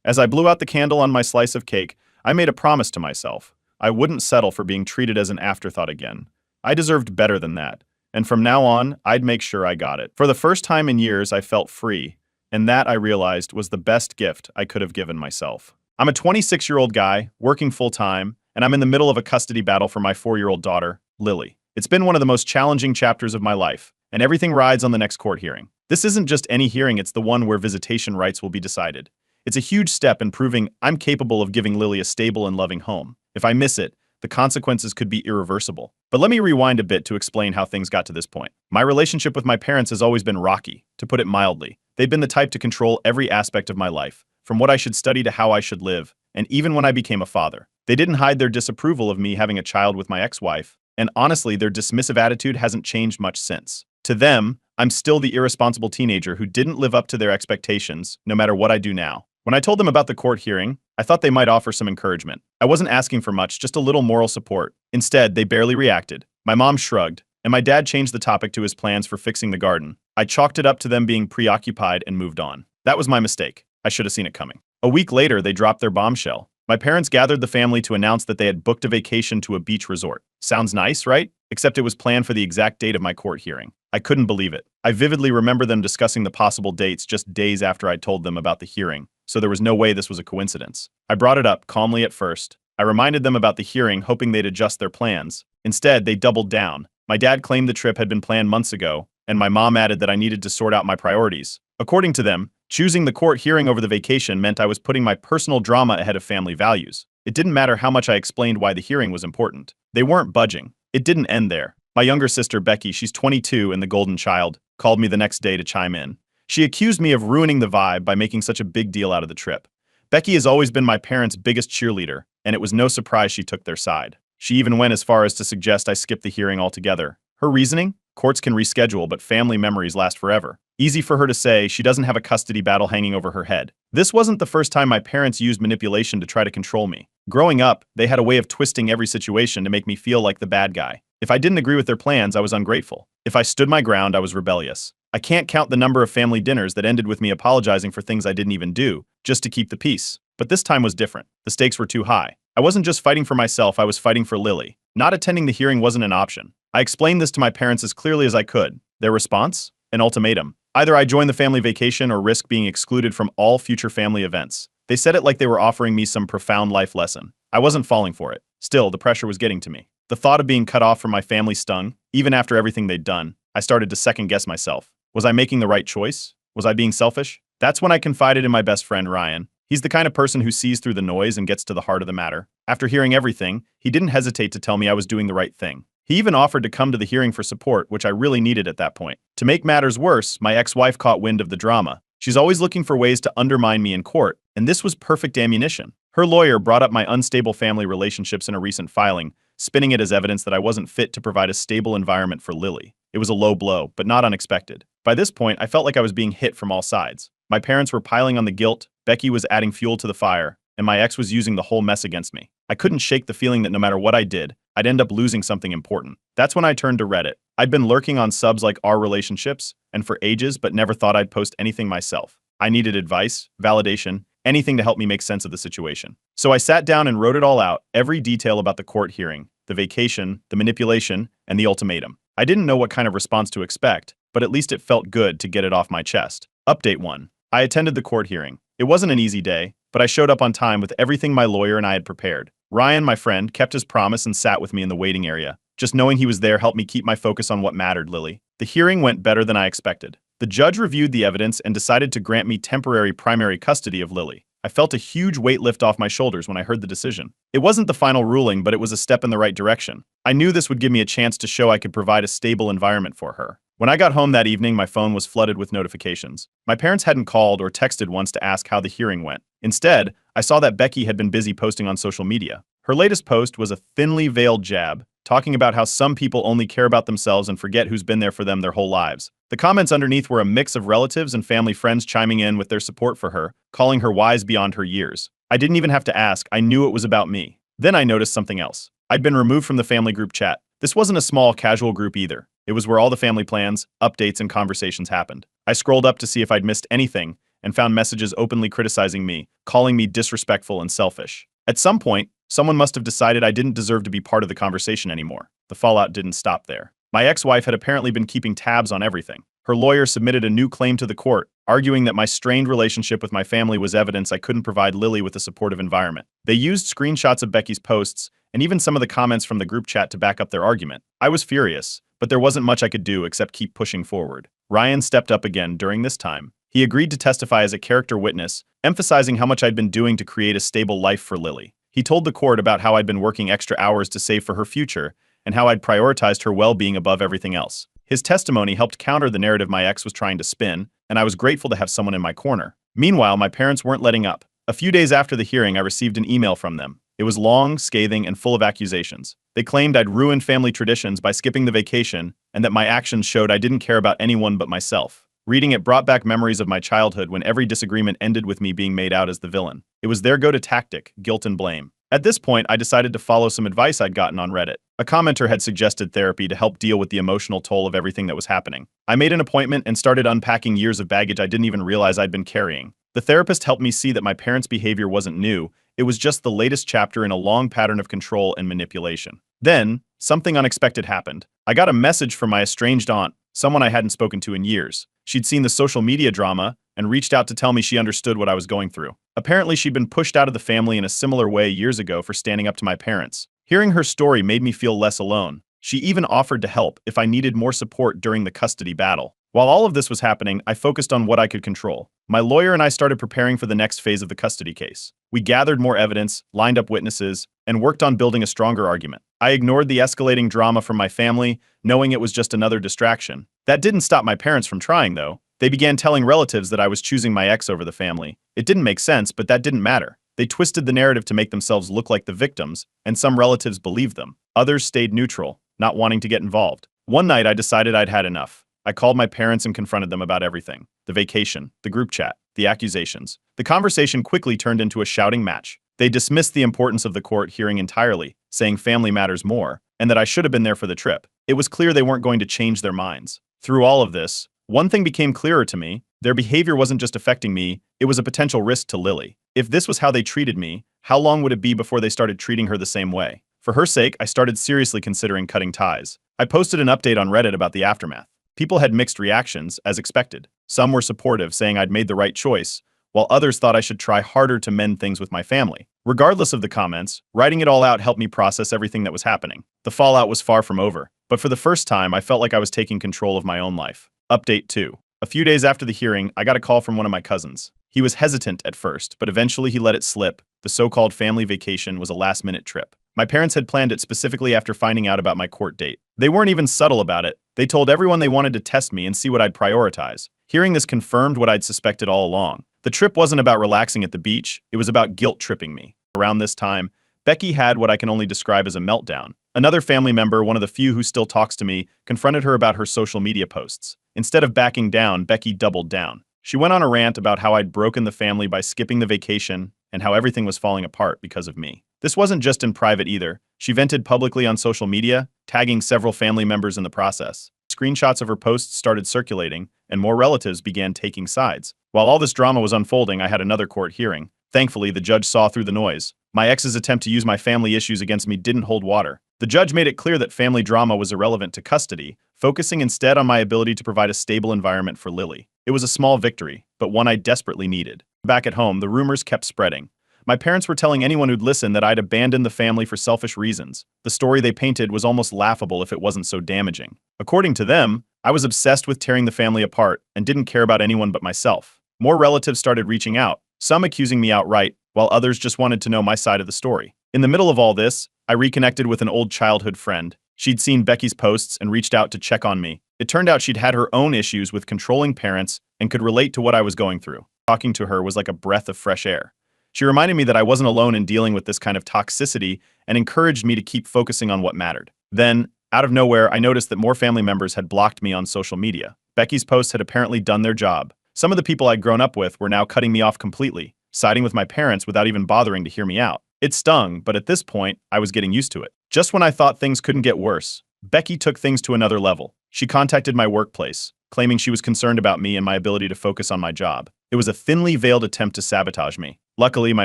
Speaker 1: As I blew out the candle on my slice of cake, I made a promise to myself. I wouldn't settle for being treated as an afterthought again. I deserved better than that, and from now on, I'd make sure I got it. For the first time in years, I felt free, and that, I realized, was the best gift I could have given myself. I'm a 26-year-old guy, working full-time, and I'm in the middle of a custody battle for my 4-year-old daughter, Lily. It's been one of the most challenging chapters of my life, and everything rides on the next court hearing. This isn't just any hearing, it's the one where visitation rights will be decided. It's a huge step in proving I'm capable of giving Lily a stable and loving home. If I miss it, the consequences could be irreversible. But let me rewind a bit to explain how things got to this point. My relationship with my parents has always been rocky, to put it mildly. They've been the type to control every aspect of my life, from what I should study to how I should live, and even when I became a father. They didn't hide their disapproval of me having a child with my ex-wife, and honestly, their dismissive attitude hasn't changed much since. To them, I'm still the irresponsible teenager who didn't live up to their expectations, no matter what I do now. When I told them about the court hearing, I thought they might offer some encouragement. I wasn't asking for much, just a little moral support. Instead, they barely reacted. My mom shrugged, and my dad changed the topic to his plans for fixing the garden. I chalked it up to them being preoccupied and moved on. That was my mistake. I should have seen it coming. A week later, they dropped their bombshell. My parents gathered the family to announce that they had booked a vacation to a beach resort. Sounds nice, right? Except it was planned for the exact date of my court hearing. I couldn't believe it. I vividly remember them discussing the possible dates just days after I told them about the hearing, so there was no way this was a coincidence. I brought it up calmly at first. I reminded them about the hearing, hoping they'd adjust their plans. Instead, they doubled down. My dad claimed the trip had been planned months ago, and my mom added that I needed to sort out my priorities. According to them, choosing the court hearing over the vacation meant I was putting my personal drama ahead of family values. It didn't matter how much I explained why the hearing was important. They weren't budging. It didn't end there. My younger sister, Becky, she's 22 and the golden child, called me the next day to chime in. She accused me of ruining the vibe by making such a big deal out of the trip. Becky has always been my parents' biggest cheerleader, and it was no surprise she took their side. She even went as far as to suggest I skip the hearing altogether. Her reasoning? Courts can reschedule, but family memories last forever. Easy for her to say, she doesn't have a custody battle hanging over her head. This wasn't the first time my parents used manipulation to try to control me. Growing up, they had a way of twisting every situation to make me feel like the bad guy. If I didn't agree with their plans, I was ungrateful. If I stood my ground, I was rebellious. I can't count the number of family dinners that ended with me apologizing for things I didn't even do, just to keep the peace. But this time was different. The stakes were too high. I wasn't just fighting for myself, I was fighting for Lily. Not attending the hearing wasn't an option. I explained this to my parents as clearly as I could. Their response? An ultimatum. Either I join the family vacation or risk being excluded from all future family events. They said it like they were offering me some profound life lesson. I wasn't falling for it. Still, the pressure was getting to me. The thought of being cut off from my family stung. Even after everything they'd done, I started to second-guess myself. Was I making the right choice? Was I being selfish? That's when I confided in my best friend, Ryan. He's the kind of person who sees through the noise and gets to the heart of the matter. After hearing everything, he didn't hesitate to tell me I was doing the right thing. He even offered to come to the hearing for support, which I really needed at that point. To make matters worse, my ex-wife caught wind of the drama. She's always looking for ways to undermine me in court, and this was perfect ammunition. Her lawyer brought up my unstable family relationships in a recent filing, spinning it as evidence that I wasn't fit to provide a stable environment for Lily. It was a low blow, but not unexpected. By this point, I felt like I was being hit from all sides. My parents were piling on the guilt, Becky was adding fuel to the fire, and my ex was using the whole mess against me. I couldn't shake the feeling that no matter what I did, I'd end up losing something important. That's when I turned to Reddit. I'd been lurking on subs like aitareddit and for ages, but never thought I'd post anything myself. I needed advice, validation, anything to help me make sense of the situation. So I sat down and wrote it all out, every detail about the court hearing, the vacation, the manipulation, and the ultimatum. I didn't know what kind of response to expect, but at least it felt good to get it off my chest. Update 1. I attended the court hearing. It wasn't an easy day, but I showed up on time with everything my lawyer and I had prepared. Ryan, my friend, kept his promise and sat with me in the waiting area. Just knowing he was there helped me keep my focus on what mattered, Lily. The hearing went better than I expected. The judge reviewed the evidence and decided to grant me temporary primary custody of Lily. I felt a huge weight lift off my shoulders when I heard the decision. It wasn't the final ruling, but it was a step in the right direction. I knew this would give me a chance to show I could provide a stable environment for her. When I got home that evening, my phone was flooded with notifications. My parents hadn't called or texted once to ask how the hearing went. Instead, I saw that Becky had been busy posting on social media. Her latest post was a thinly veiled jab, talking about how some people only care about themselves and forget who's been there for them their whole lives. The comments underneath were a mix of relatives and family friends chiming in with their support for her, calling her wise beyond her years. I didn't even have to ask, I knew it was about me. Then I noticed something else. I'd been removed from the family group chat. This wasn't a small, casual group either. It was where all the family plans, updates, and conversations happened. I scrolled up to see if I'd missed anything and found messages openly criticizing me, calling me disrespectful and selfish. At some point, someone must have decided I didn't deserve to be part of the conversation anymore. The fallout didn't stop there. My ex-wife had apparently been keeping tabs on everything. Her lawyer submitted a new claim to the court, arguing that my strained relationship with my family was evidence I couldn't provide Lily with a supportive environment. They used screenshots of Becky's posts and even some of the comments from the group chat to back up their argument. I was furious, but there wasn't much I could do except keep pushing forward. Ryan stepped up again during this time. He agreed to testify as a character witness, emphasizing how much I'd been doing to create a stable life for Lily. He told the court about how I'd been working extra hours to save for her future and how I'd prioritized her well-being above everything else. His testimony helped counter the narrative my ex was trying to spin, and I was grateful to have someone in my corner. Meanwhile, my parents weren't letting up. A few days after the hearing, I received an email from them. It was long, scathing, and full of accusations. They claimed I'd ruined family traditions by skipping the vacation, and that my actions showed I didn't care about anyone but myself. Reading it brought back memories of my childhood when every disagreement ended with me being made out as the villain. It was their go-to tactic, guilt and blame. At this point, I decided to follow some advice I'd gotten on Reddit. A commenter had suggested therapy to help deal with the emotional toll of everything that was happening. I made an appointment and started unpacking years of baggage I didn't even realize I'd been carrying. The therapist helped me see that my parents' behavior wasn't new, it was just the latest chapter in a long pattern of control and manipulation. Then, something unexpected happened. I got a message from my estranged aunt, someone I hadn't spoken to in years. She'd seen the social media drama and reached out to tell me she understood what I was going through. Apparently, she'd been pushed out of the family in a similar way years ago for standing up to my parents. Hearing her story made me feel less alone. She even offered to help if I needed more support during the custody battle. While all of this was happening, I focused on what I could control. My lawyer and I started preparing for the next phase of the custody case. We gathered more evidence, lined up witnesses, and worked on building a stronger argument. I ignored the escalating drama from my family, knowing it was just another distraction. That didn't stop my parents from trying, though. They began telling relatives that I was choosing my ex over the family. It didn't make sense, but that didn't matter. They twisted the narrative to make themselves look like the victims, and some relatives believed them. Others stayed neutral, not wanting to get involved. One night, I decided I'd had enough. I called my parents and confronted them about everything. The vacation, the group chat, the accusations. The conversation quickly turned into a shouting match. They dismissed the importance of the court hearing entirely, saying family matters more, and that I should have been there for the trip. It was clear they weren't going to change their minds. Through all of this, one thing became clearer to me. Their behavior wasn't just affecting me, it was a potential risk to Lily. If this was how they treated me, how long would it be before they started treating her the same way? For her sake, I started seriously considering cutting ties. I posted an update on Reddit about the aftermath. People had mixed reactions, as expected. Some were supportive, saying I'd made the right choice, while others thought I should try harder to mend things with my family. Regardless of the comments, writing it all out helped me process everything that was happening. The fallout was far from over, but for the first time, I felt like I was taking control of my own life. Update 2. A few days after the hearing, I got a call from one of my cousins. He was hesitant at first, but eventually he let it slip. The so-called family vacation was a last-minute trip. My parents had planned it specifically after finding out about my court date. They weren't even subtle about it. They told everyone they wanted to test me and see what I'd prioritize. Hearing this confirmed what I'd suspected all along. The trip wasn't about relaxing at the beach, it was about guilt-tripping me. Around this time, Becky had what I can only describe as a meltdown. Another family member, one of the few who still talks to me, confronted her about her social media posts. Instead of backing down, Becky doubled down. She went on a rant about how I'd broken the family by skipping the vacation and how everything was falling apart because of me. This wasn't just in private either. She vented publicly on social media, tagging several family members in the process. Screenshots of her posts started circulating, and more relatives began taking sides. While all this drama was unfolding, I had another court hearing. Thankfully, the judge saw through the noise. My ex's attempt to use my family issues against me didn't hold water. The judge made it clear that family drama was irrelevant to custody, focusing instead on my ability to provide a stable environment for Lily. It was a small victory, but one I desperately needed. Back at home, the rumors kept spreading. My parents were telling anyone who'd listen that I'd abandoned the family for selfish reasons. The story they painted was almost laughable if it wasn't so damaging. According to them, I was obsessed with tearing the family apart and didn't care about anyone but myself. More relatives started reaching out, some accusing me outright, while others just wanted to know my side of the story. In the middle of all this, I reconnected with an old childhood friend. She'd seen Becky's posts and reached out to check on me. It turned out she'd had her own issues with controlling parents and could relate to what I was going through. Talking to her was like a breath of fresh air. She reminded me that I wasn't alone in dealing with this kind of toxicity and encouraged me to keep focusing on what mattered. Then, out of nowhere, I noticed that more family members had blocked me on social media. Becky's posts had apparently done their job. Some of the people I'd grown up with were now cutting me off completely, siding with my parents without even bothering to hear me out. It stung, but at this point, I was getting used to it. Just when I thought things couldn't get worse, Becky took things to another level. She contacted my workplace, claiming she was concerned about me and my ability to focus on my job. It was a thinly veiled attempt to sabotage me. Luckily, my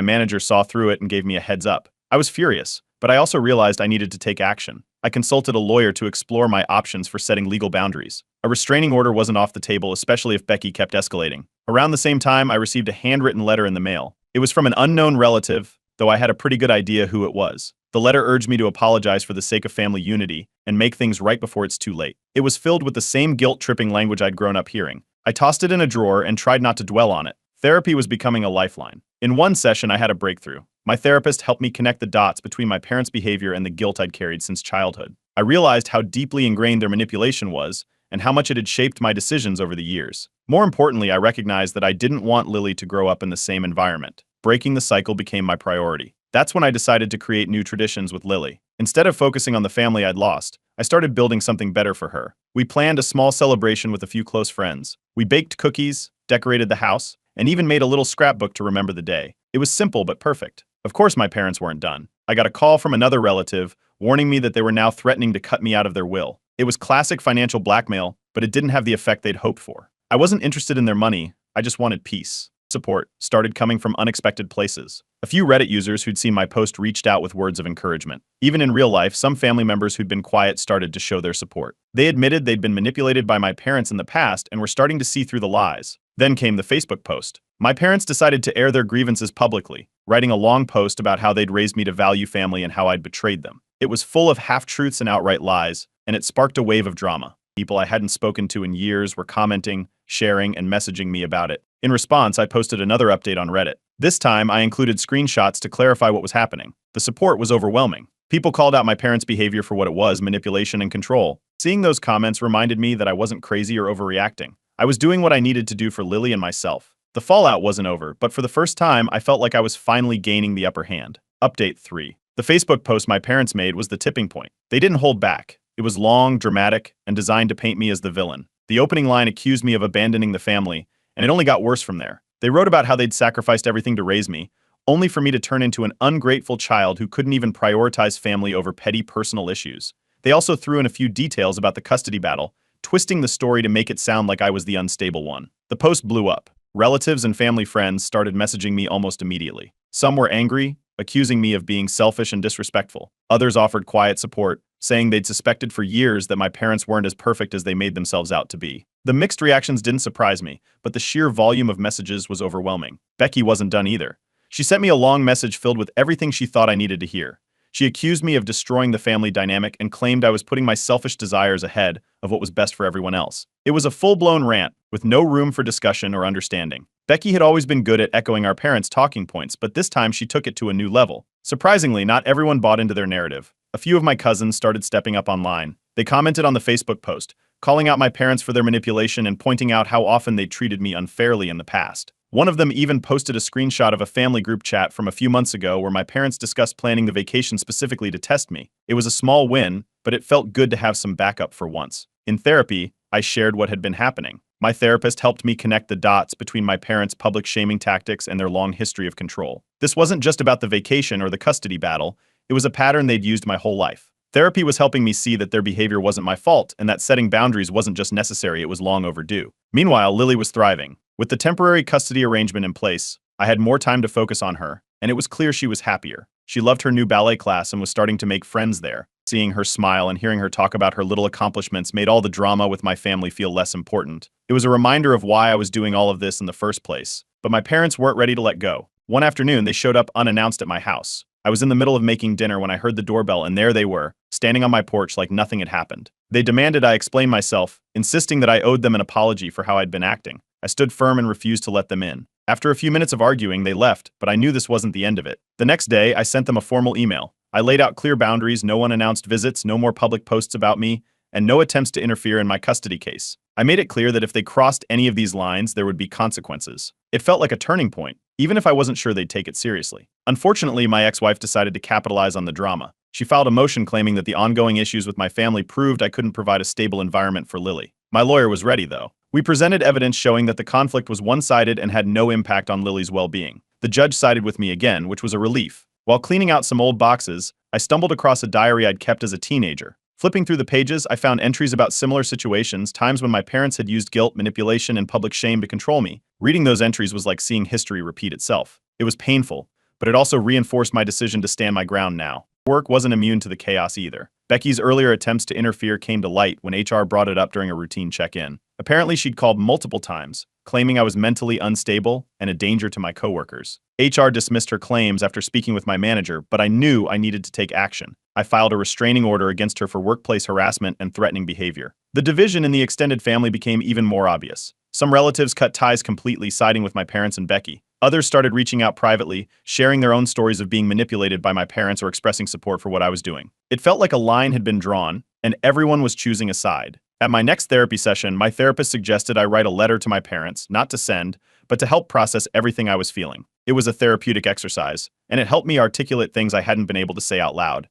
Speaker 1: manager saw through it and gave me a heads up. I was furious, but I also realized I needed to take action. I consulted a lawyer to explore my options for setting legal boundaries. A restraining order wasn't off the table, especially if Becky kept escalating. Around the same time, I received a handwritten letter in the mail. It was from an unknown relative, though I had a pretty good idea who it was. The letter urged me to apologize for the sake of family unity and make things right before it's too late. It was filled with the same guilt-tripping language I'd grown up hearing. I tossed it in a drawer and tried not to dwell on it. Therapy was becoming a lifeline. In one session, I had a breakthrough. My therapist helped me connect the dots between my parents' behavior and the guilt I'd carried since childhood. I realized how deeply ingrained their manipulation was and how much it had shaped my decisions over the years. More importantly, I recognized that I didn't want Lily to grow up in the same environment. Breaking the cycle became my priority. That's when I decided to create new traditions with Lily. Instead of focusing on the family I'd lost, I started building something better for her. We planned a small celebration with a few close friends. We baked cookies, decorated the house, and even made a little scrapbook to remember the day. It was simple but perfect. Of course, my parents weren't done. I got a call from another relative warning me that they were now threatening to cut me out of their will. It was classic financial blackmail, but it didn't have the effect they'd hoped for. I wasn't interested in their money, I just wanted peace. Support started coming from unexpected places. A few Reddit users who'd seen my post reached out with words of encouragement. Even in real life, some family members who'd been quiet started to show their support. They admitted they'd been manipulated by my parents in the past and were starting to see through the lies. Then came the Facebook post. My parents decided to air their grievances publicly, writing a long post about how they'd raised me to value family and how I'd betrayed them. It was full of half-truths and outright lies, and it sparked a wave of drama. People I hadn't spoken to in years were commenting, sharing, and messaging me about it. In response, I posted another update on Reddit. This time, I included screenshots to clarify what was happening. The support was overwhelming. People called out my parents' behavior for what it was, manipulation and control. Seeing those comments reminded me that I wasn't crazy or overreacting. I was doing what I needed to do for Lily and myself. The fallout wasn't over, but for the first time, I felt like I was finally gaining the upper hand. Update 3. The Facebook post my parents made was the tipping point. They didn't hold back. It was long, dramatic, and designed to paint me as the villain. The opening line accused me of abandoning the family, and it only got worse from there. They wrote about how they'd sacrificed everything to raise me, only for me to turn into an ungrateful child who couldn't even prioritize family over petty personal issues. They also threw in a few details about the custody battle, twisting the story to make it sound like I was the unstable one. The post blew up. Relatives and family friends started messaging me almost immediately. Some were angry, accusing me of being selfish and disrespectful. Others offered quiet support, saying they'd suspected for years that my parents weren't as perfect as they made themselves out to be. The mixed reactions didn't surprise me, but the sheer volume of messages was overwhelming. Becky wasn't done either. She sent me a long message filled with everything she thought I needed to hear. She accused me of destroying the family dynamic and claimed I was putting my selfish desires ahead of what was best for everyone else. It was a full-blown rant, with no room for discussion or understanding. Becky had always been good at echoing our parents' talking points, but this time she took it to a new level. Surprisingly, not everyone bought into their narrative. A few of my cousins started stepping up online. They commented on the Facebook post, calling out my parents for their manipulation and pointing out how often they treated me unfairly in the past. One of them even posted a screenshot of a family group chat from a few months ago where my parents discussed planning the vacation specifically to test me. It was a small win, but it felt good to have some backup for once. In therapy, I shared what had been happening. My therapist helped me connect the dots between my parents' public shaming tactics and their long history of control. This wasn't just about the vacation or the custody battle, It was a pattern they'd used my whole life. Therapy was helping me see that their behavior wasn't my fault and that setting boundaries wasn't just necessary, it was long overdue. Meanwhile, Lily was thriving. With the temporary custody arrangement in place, I had more time to focus on her, and it was clear she was happier. She loved her new ballet class and was starting to make friends there. Seeing her smile and hearing her talk about her little accomplishments made all the drama with my family feel less important. It was a reminder of why I was doing all of this in the first place. But my parents weren't ready to let go. One afternoon, they showed up unannounced at my house. I was in the middle of making dinner when I heard the doorbell, and there they were, standing on my porch like nothing had happened. They demanded I explain myself, insisting that I owed them an apology for how I'd been acting. I stood firm and refused to let them in. After a few minutes of arguing, they left, but I knew this wasn't the end of it. The next day, I sent them a formal email. I laid out clear boundaries, no unannounced visits, no more public posts about me, and no attempts to interfere in my custody case. I made it clear that if they crossed any of these lines, there would be consequences. It felt like a turning point, even if I wasn't sure they'd take it seriously. Unfortunately, my ex-wife decided to capitalize on the drama. She filed a motion claiming that the ongoing issues with my family proved I couldn't provide a stable environment for Lily. My lawyer was ready, though. We presented evidence showing that the conflict was one-sided and had no impact on Lily's well-being. The judge sided with me again, which was a relief. While cleaning out some old boxes, I stumbled across a diary I'd kept as a teenager. Flipping through the pages, I found entries about similar situations, times when my parents had used guilt, manipulation, and public shame to control me. Reading those entries was like seeing history repeat itself. It was painful, but it also reinforced my decision to stand my ground now. Work wasn't immune to the chaos either. Becky's earlier attempts to interfere came to light when HR brought it up during a routine check-in. Apparently, she'd called multiple times, claiming I was mentally unstable and a danger to my coworkers. HR dismissed her claims after speaking with my manager, but I knew I needed to take action. I filed a restraining order against her for workplace harassment and threatening behavior. The division in the extended family became even more obvious. Some relatives cut ties completely, siding with my parents and Becky. Others started reaching out privately, sharing their own stories of being manipulated by my parents or expressing support for what I was doing. It felt like a line had been drawn, and everyone was choosing a side. At my next therapy session, my therapist suggested I write a letter to my parents, not to send, but to help process everything I was feeling. It was a therapeutic exercise, and it helped me articulate things I hadn't been able to say out loud.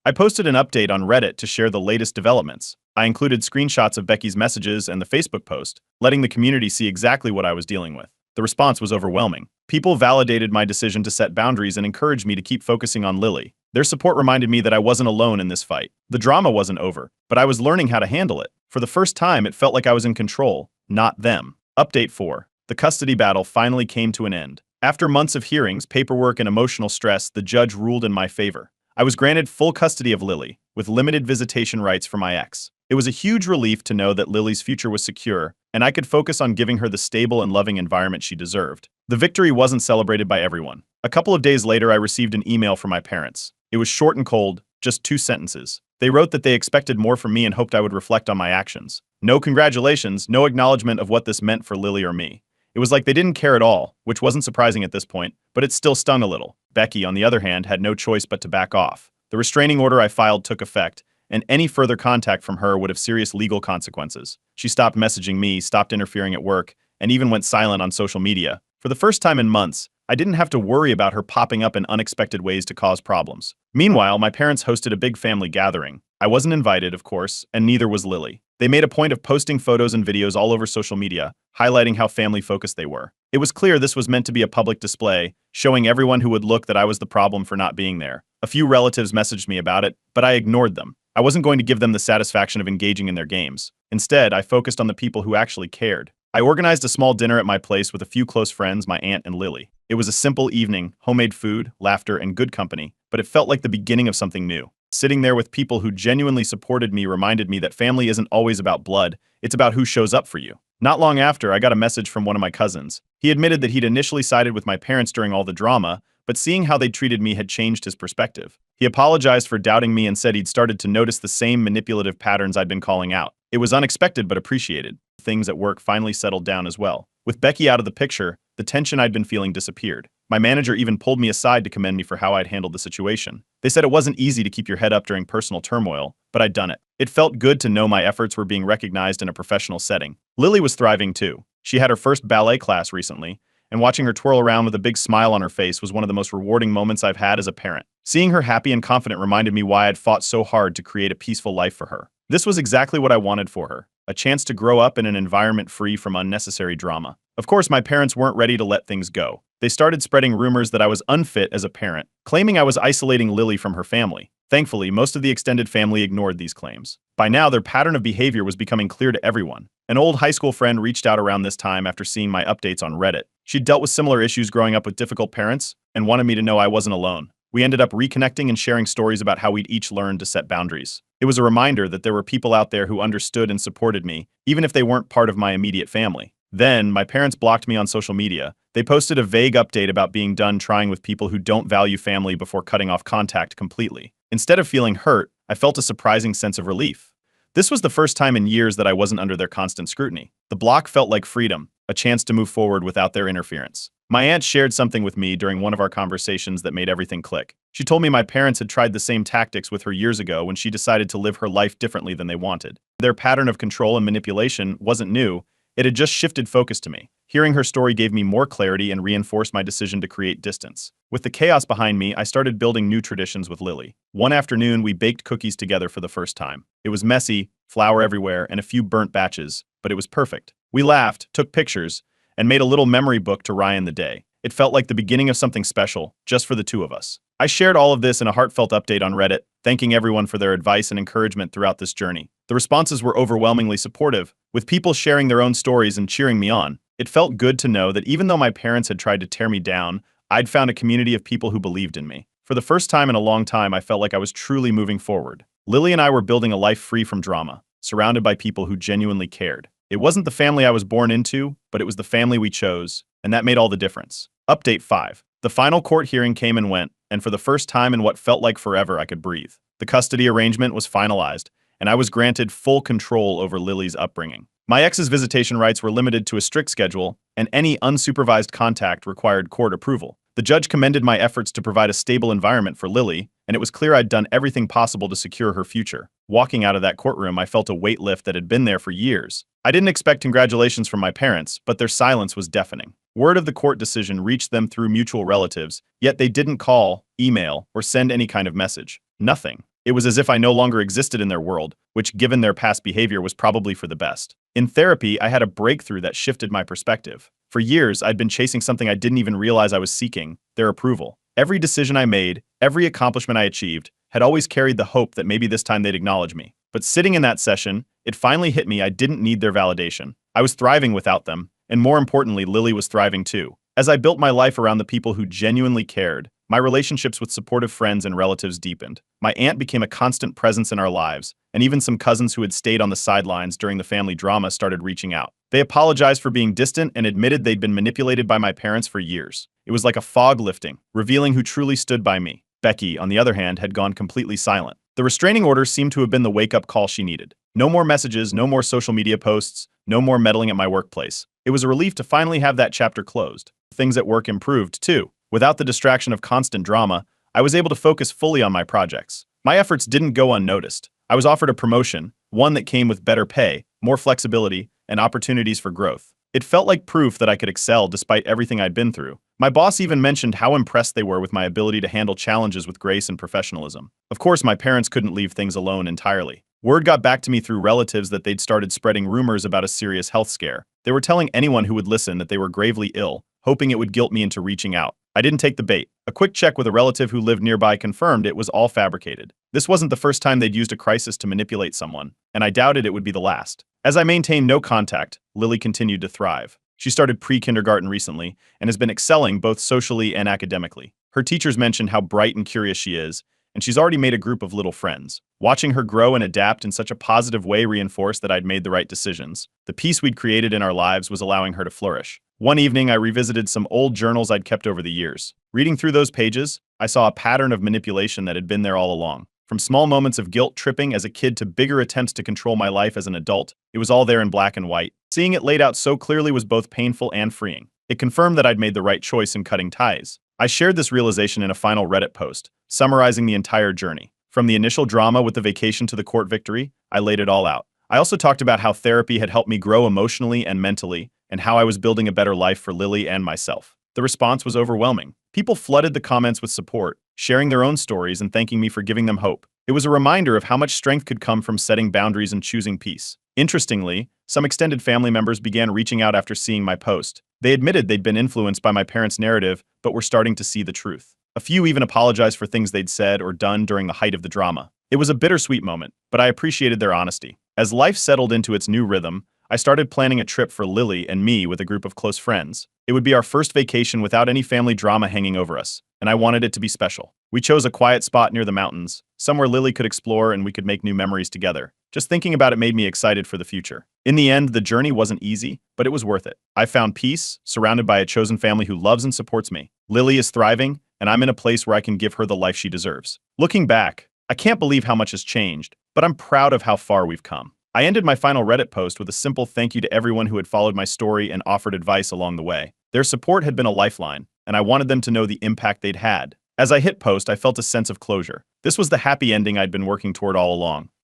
Speaker 1: I posted an update on Reddit to share the latest developments. I included screenshots of Becky's messages and the Facebook post, letting the community see exactly what I was dealing with. The response was overwhelming. People validated my decision to set boundaries and encouraged me to keep focusing on Lily. Their support reminded me that I wasn't alone in this fight. The drama wasn't over, but I was learning how to handle it. For the first time, it felt like I was in control, not them. Update 4. The custody battle finally came to an end. After months of hearings, paperwork, and emotional stress, the judge ruled in my favor. I was granted full custody of Lily, with limited visitation rights for my ex. It was a huge relief to know that Lily's future was secure, and I could focus on giving her the stable and loving environment she deserved. The victory wasn't celebrated by everyone. A couple of days later, I received an email from my parents. It was short and cold, just 2 sentences. They wrote that they expected more from me and hoped I would reflect on my actions. No congratulations, no acknowledgement of what this meant for Lily or me. It was like they didn't care at all, which wasn't surprising at this point, but it still stung a little. Becky, on the other hand, had no choice but to back off. The restraining order I filed took effect, and any further contact from her would have serious legal consequences. She stopped messaging me, stopped interfering at work, and even went silent on social media. For the first time in months, I didn't have to worry about her popping up in unexpected ways to cause problems. Meanwhile, my parents hosted a big family gathering. I wasn't invited, of course, and neither was Lily. They made a point of posting photos and videos all over social media, highlighting how family-focused they were. It was clear this was meant to be a public display, showing everyone who would look that I was the problem for not being there. A few relatives messaged me about it, but I ignored them. I wasn't going to give them the satisfaction of engaging in their games. Instead, I focused on the people who actually cared. I organized a small dinner at my place with a few close friends, my aunt and Lily. It was a simple evening, homemade food, laughter, and good company, but it felt like the beginning of something new. Sitting there with people who genuinely supported me reminded me that family isn't always about blood, it's about who shows up for you. Not long after, I got a message from one of my cousins. He admitted that he'd initially sided with my parents during all the drama, but seeing how they treated me had changed his perspective. He apologized for doubting me and said he'd started to notice the same manipulative patterns I'd been calling out. It was unexpected but appreciated. Things at work finally settled down as well. With Becky out of the picture, the tension I'd been feeling disappeared. My manager even pulled me aside to commend me for how I'd handled the situation. They said it wasn't easy to keep your head up during personal turmoil, but I'd done it. It felt good to know my efforts were being recognized in a professional setting. Lily was thriving too. She had her first ballet class recently, and watching her twirl around with a big smile on her face was one of the most rewarding moments I've had as a parent. Seeing her happy and confident reminded me why I'd fought so hard to create a peaceful life for her. This was exactly what I wanted for her, a chance to grow up in an environment free from unnecessary drama. Of course, my parents weren't ready to let things go. They started spreading rumors that I was unfit as a parent, claiming I was isolating Lily from her family. Thankfully, most of the extended family ignored these claims. By now, their pattern of behavior was becoming clear to everyone. An old high school friend reached out around this time after seeing my updates on Reddit. She'd dealt with similar issues growing up with difficult parents and wanted me to know I wasn't alone. We ended up reconnecting and sharing stories about how we'd each learned to set boundaries. It was a reminder that there were people out there who understood and supported me, even if they weren't part of my immediate family. Then, my parents blocked me on social media. They posted a vague update about being done trying with people who don't value family before cutting off contact completely. Instead of feeling hurt, I felt a surprising sense of relief. This was the first time in years that I wasn't under their constant scrutiny. The block felt like freedom, a chance to move forward without their interference. My aunt shared something with me during one of our conversations that made everything click. She told me my parents had tried the same tactics with her years ago when she decided to live her life differently than they wanted. Their pattern of control and manipulation wasn't new, it had just shifted focus to me. Hearing her story gave me more clarity and reinforced my decision to create distance. With the chaos behind me, I started building new traditions with Lily. One afternoon, we baked cookies together for the first time. It was messy, flour everywhere, and a few burnt batches, but it was perfect. We laughed, took pictures, and made a little memory book to Ryan the day. It felt like the beginning of something special, just for the two of us. I shared all of this in a heartfelt update on Reddit, thanking everyone for their advice and encouragement throughout this journey. The responses were overwhelmingly supportive, with people sharing their own stories and cheering me on. It felt good to know that even though my parents had tried to tear me down, I'd found a community of people who believed in me. For the first time in a long time, I felt like I was truly moving forward. Lily and I were building a life free from drama, surrounded by people who genuinely cared. It wasn't the family I was born into, but it was the family we chose, and that made all the difference. Update 5. The final court hearing came and went, and for the first time in what felt like forever, I could breathe. The custody arrangement was finalized, and I was granted full control over Lily's upbringing. My ex's visitation rights were limited to a strict schedule, and any unsupervised contact required court approval. The judge commended my efforts to provide a stable environment for Lily, and it was clear I'd done everything possible to secure her future. Walking out of that courtroom, I felt a weight lift that had been there for years. I didn't expect congratulations from my parents, but their silence was deafening. Word of the court decision reached them through mutual relatives, yet they didn't call, email, or send any kind of message. Nothing. It was as if I no longer existed in their world, which, given their past behavior, was probably for the best. In therapy, I had a breakthrough that shifted my perspective. For years, I'd been chasing something I didn't even realize I was seeking, their approval. Every decision I made, every accomplishment I achieved, had always carried the hope that maybe this time they'd acknowledge me. But sitting in that session, it finally hit me I didn't need their validation. I was thriving without them, and more importantly, Lily was thriving too. As I built my life around the people who genuinely cared, my relationships with supportive friends and relatives deepened. My aunt became a constant presence in our lives, and even some cousins who had stayed on the sidelines during the family drama started reaching out. They apologized for being distant and admitted they'd been manipulated by my parents for years. It was like a fog lifting, revealing who truly stood by me. Becky, on the other hand, had gone completely silent. The restraining order seemed to have been the wake-up call she needed. No more messages, no more social media posts, no more meddling at my workplace. It was a relief to finally have that chapter closed. Things at work improved, too. Without the distraction of constant drama, I was able to focus fully on my projects. My efforts didn't go unnoticed. I was offered a promotion, one that came with better pay, more flexibility, and opportunities for growth. It felt like proof that I could excel despite everything I'd been through. My boss even mentioned how impressed they were with my ability to handle challenges with grace and professionalism. Of course, my parents couldn't leave things alone entirely. Word got back to me through relatives that they'd started spreading rumors about a serious health scare. They were telling anyone who would listen that they were gravely ill, hoping it would guilt me into reaching out. I didn't take the bait. A quick check with a relative who lived nearby confirmed it was all fabricated. This wasn't the first time they'd used a crisis to manipulate someone, and I doubted it would be the last. As I maintained no contact, Lily continued to thrive. She started pre-kindergarten recently and has been excelling both socially and academically. Her teachers mentioned how bright and curious she is, and she's already made a group of little friends. Watching her grow and adapt in such a positive way reinforced that I'd made the right decisions. The peace we'd created in our lives was allowing her to flourish. One evening, I revisited some old journals I'd kept over the years. Reading through those pages, I saw a pattern of manipulation that had been there all along. From small moments of guilt tripping as a kid to bigger attempts to control my life as an adult, it was all there in black and white. Seeing it laid out so clearly was both painful and freeing. It confirmed that I'd made the right choice in cutting ties. I shared this realization in a final Reddit post, summarizing the entire journey. From the initial drama with the vacation to the court victory, I laid it all out. I also talked about how therapy had helped me grow emotionally and mentally, and how I was building a better life for Lily and myself. The response was overwhelming. People flooded the comments with support, sharing their own stories and thanking me for giving them hope. It was a reminder of how much strength could come from setting boundaries and choosing peace. Interestingly, some extended family members began reaching out after seeing my post. They admitted they'd been influenced by my parents' narrative, but were starting to see the truth. A few even apologized for things they'd said or done during the height of the drama. It was a bittersweet moment, but I appreciated their honesty. As life settled into its new rhythm, I started planning a trip for Lily and me with a group of close friends. It would be our first vacation without any family drama hanging over us, and I wanted it to be special. We chose a quiet spot near the mountains, somewhere Lily could explore and we could make new memories together. Just thinking about it made me excited for the future. In the end, the journey wasn't easy, but it was worth it. I found peace, surrounded by a chosen family who loves and supports me. Lily is thriving, and I'm in a place where I can give her the life she deserves. Looking back, I can't believe how much has changed, but I'm proud of how far we've come. I ended my final Reddit post with a simple thank you to everyone who had followed my story and offered advice along the way. Their support had been a lifeline, and I wanted them to know the impact they'd had. As I hit post, I felt a sense of closure. This was the happy ending I'd been working toward all along.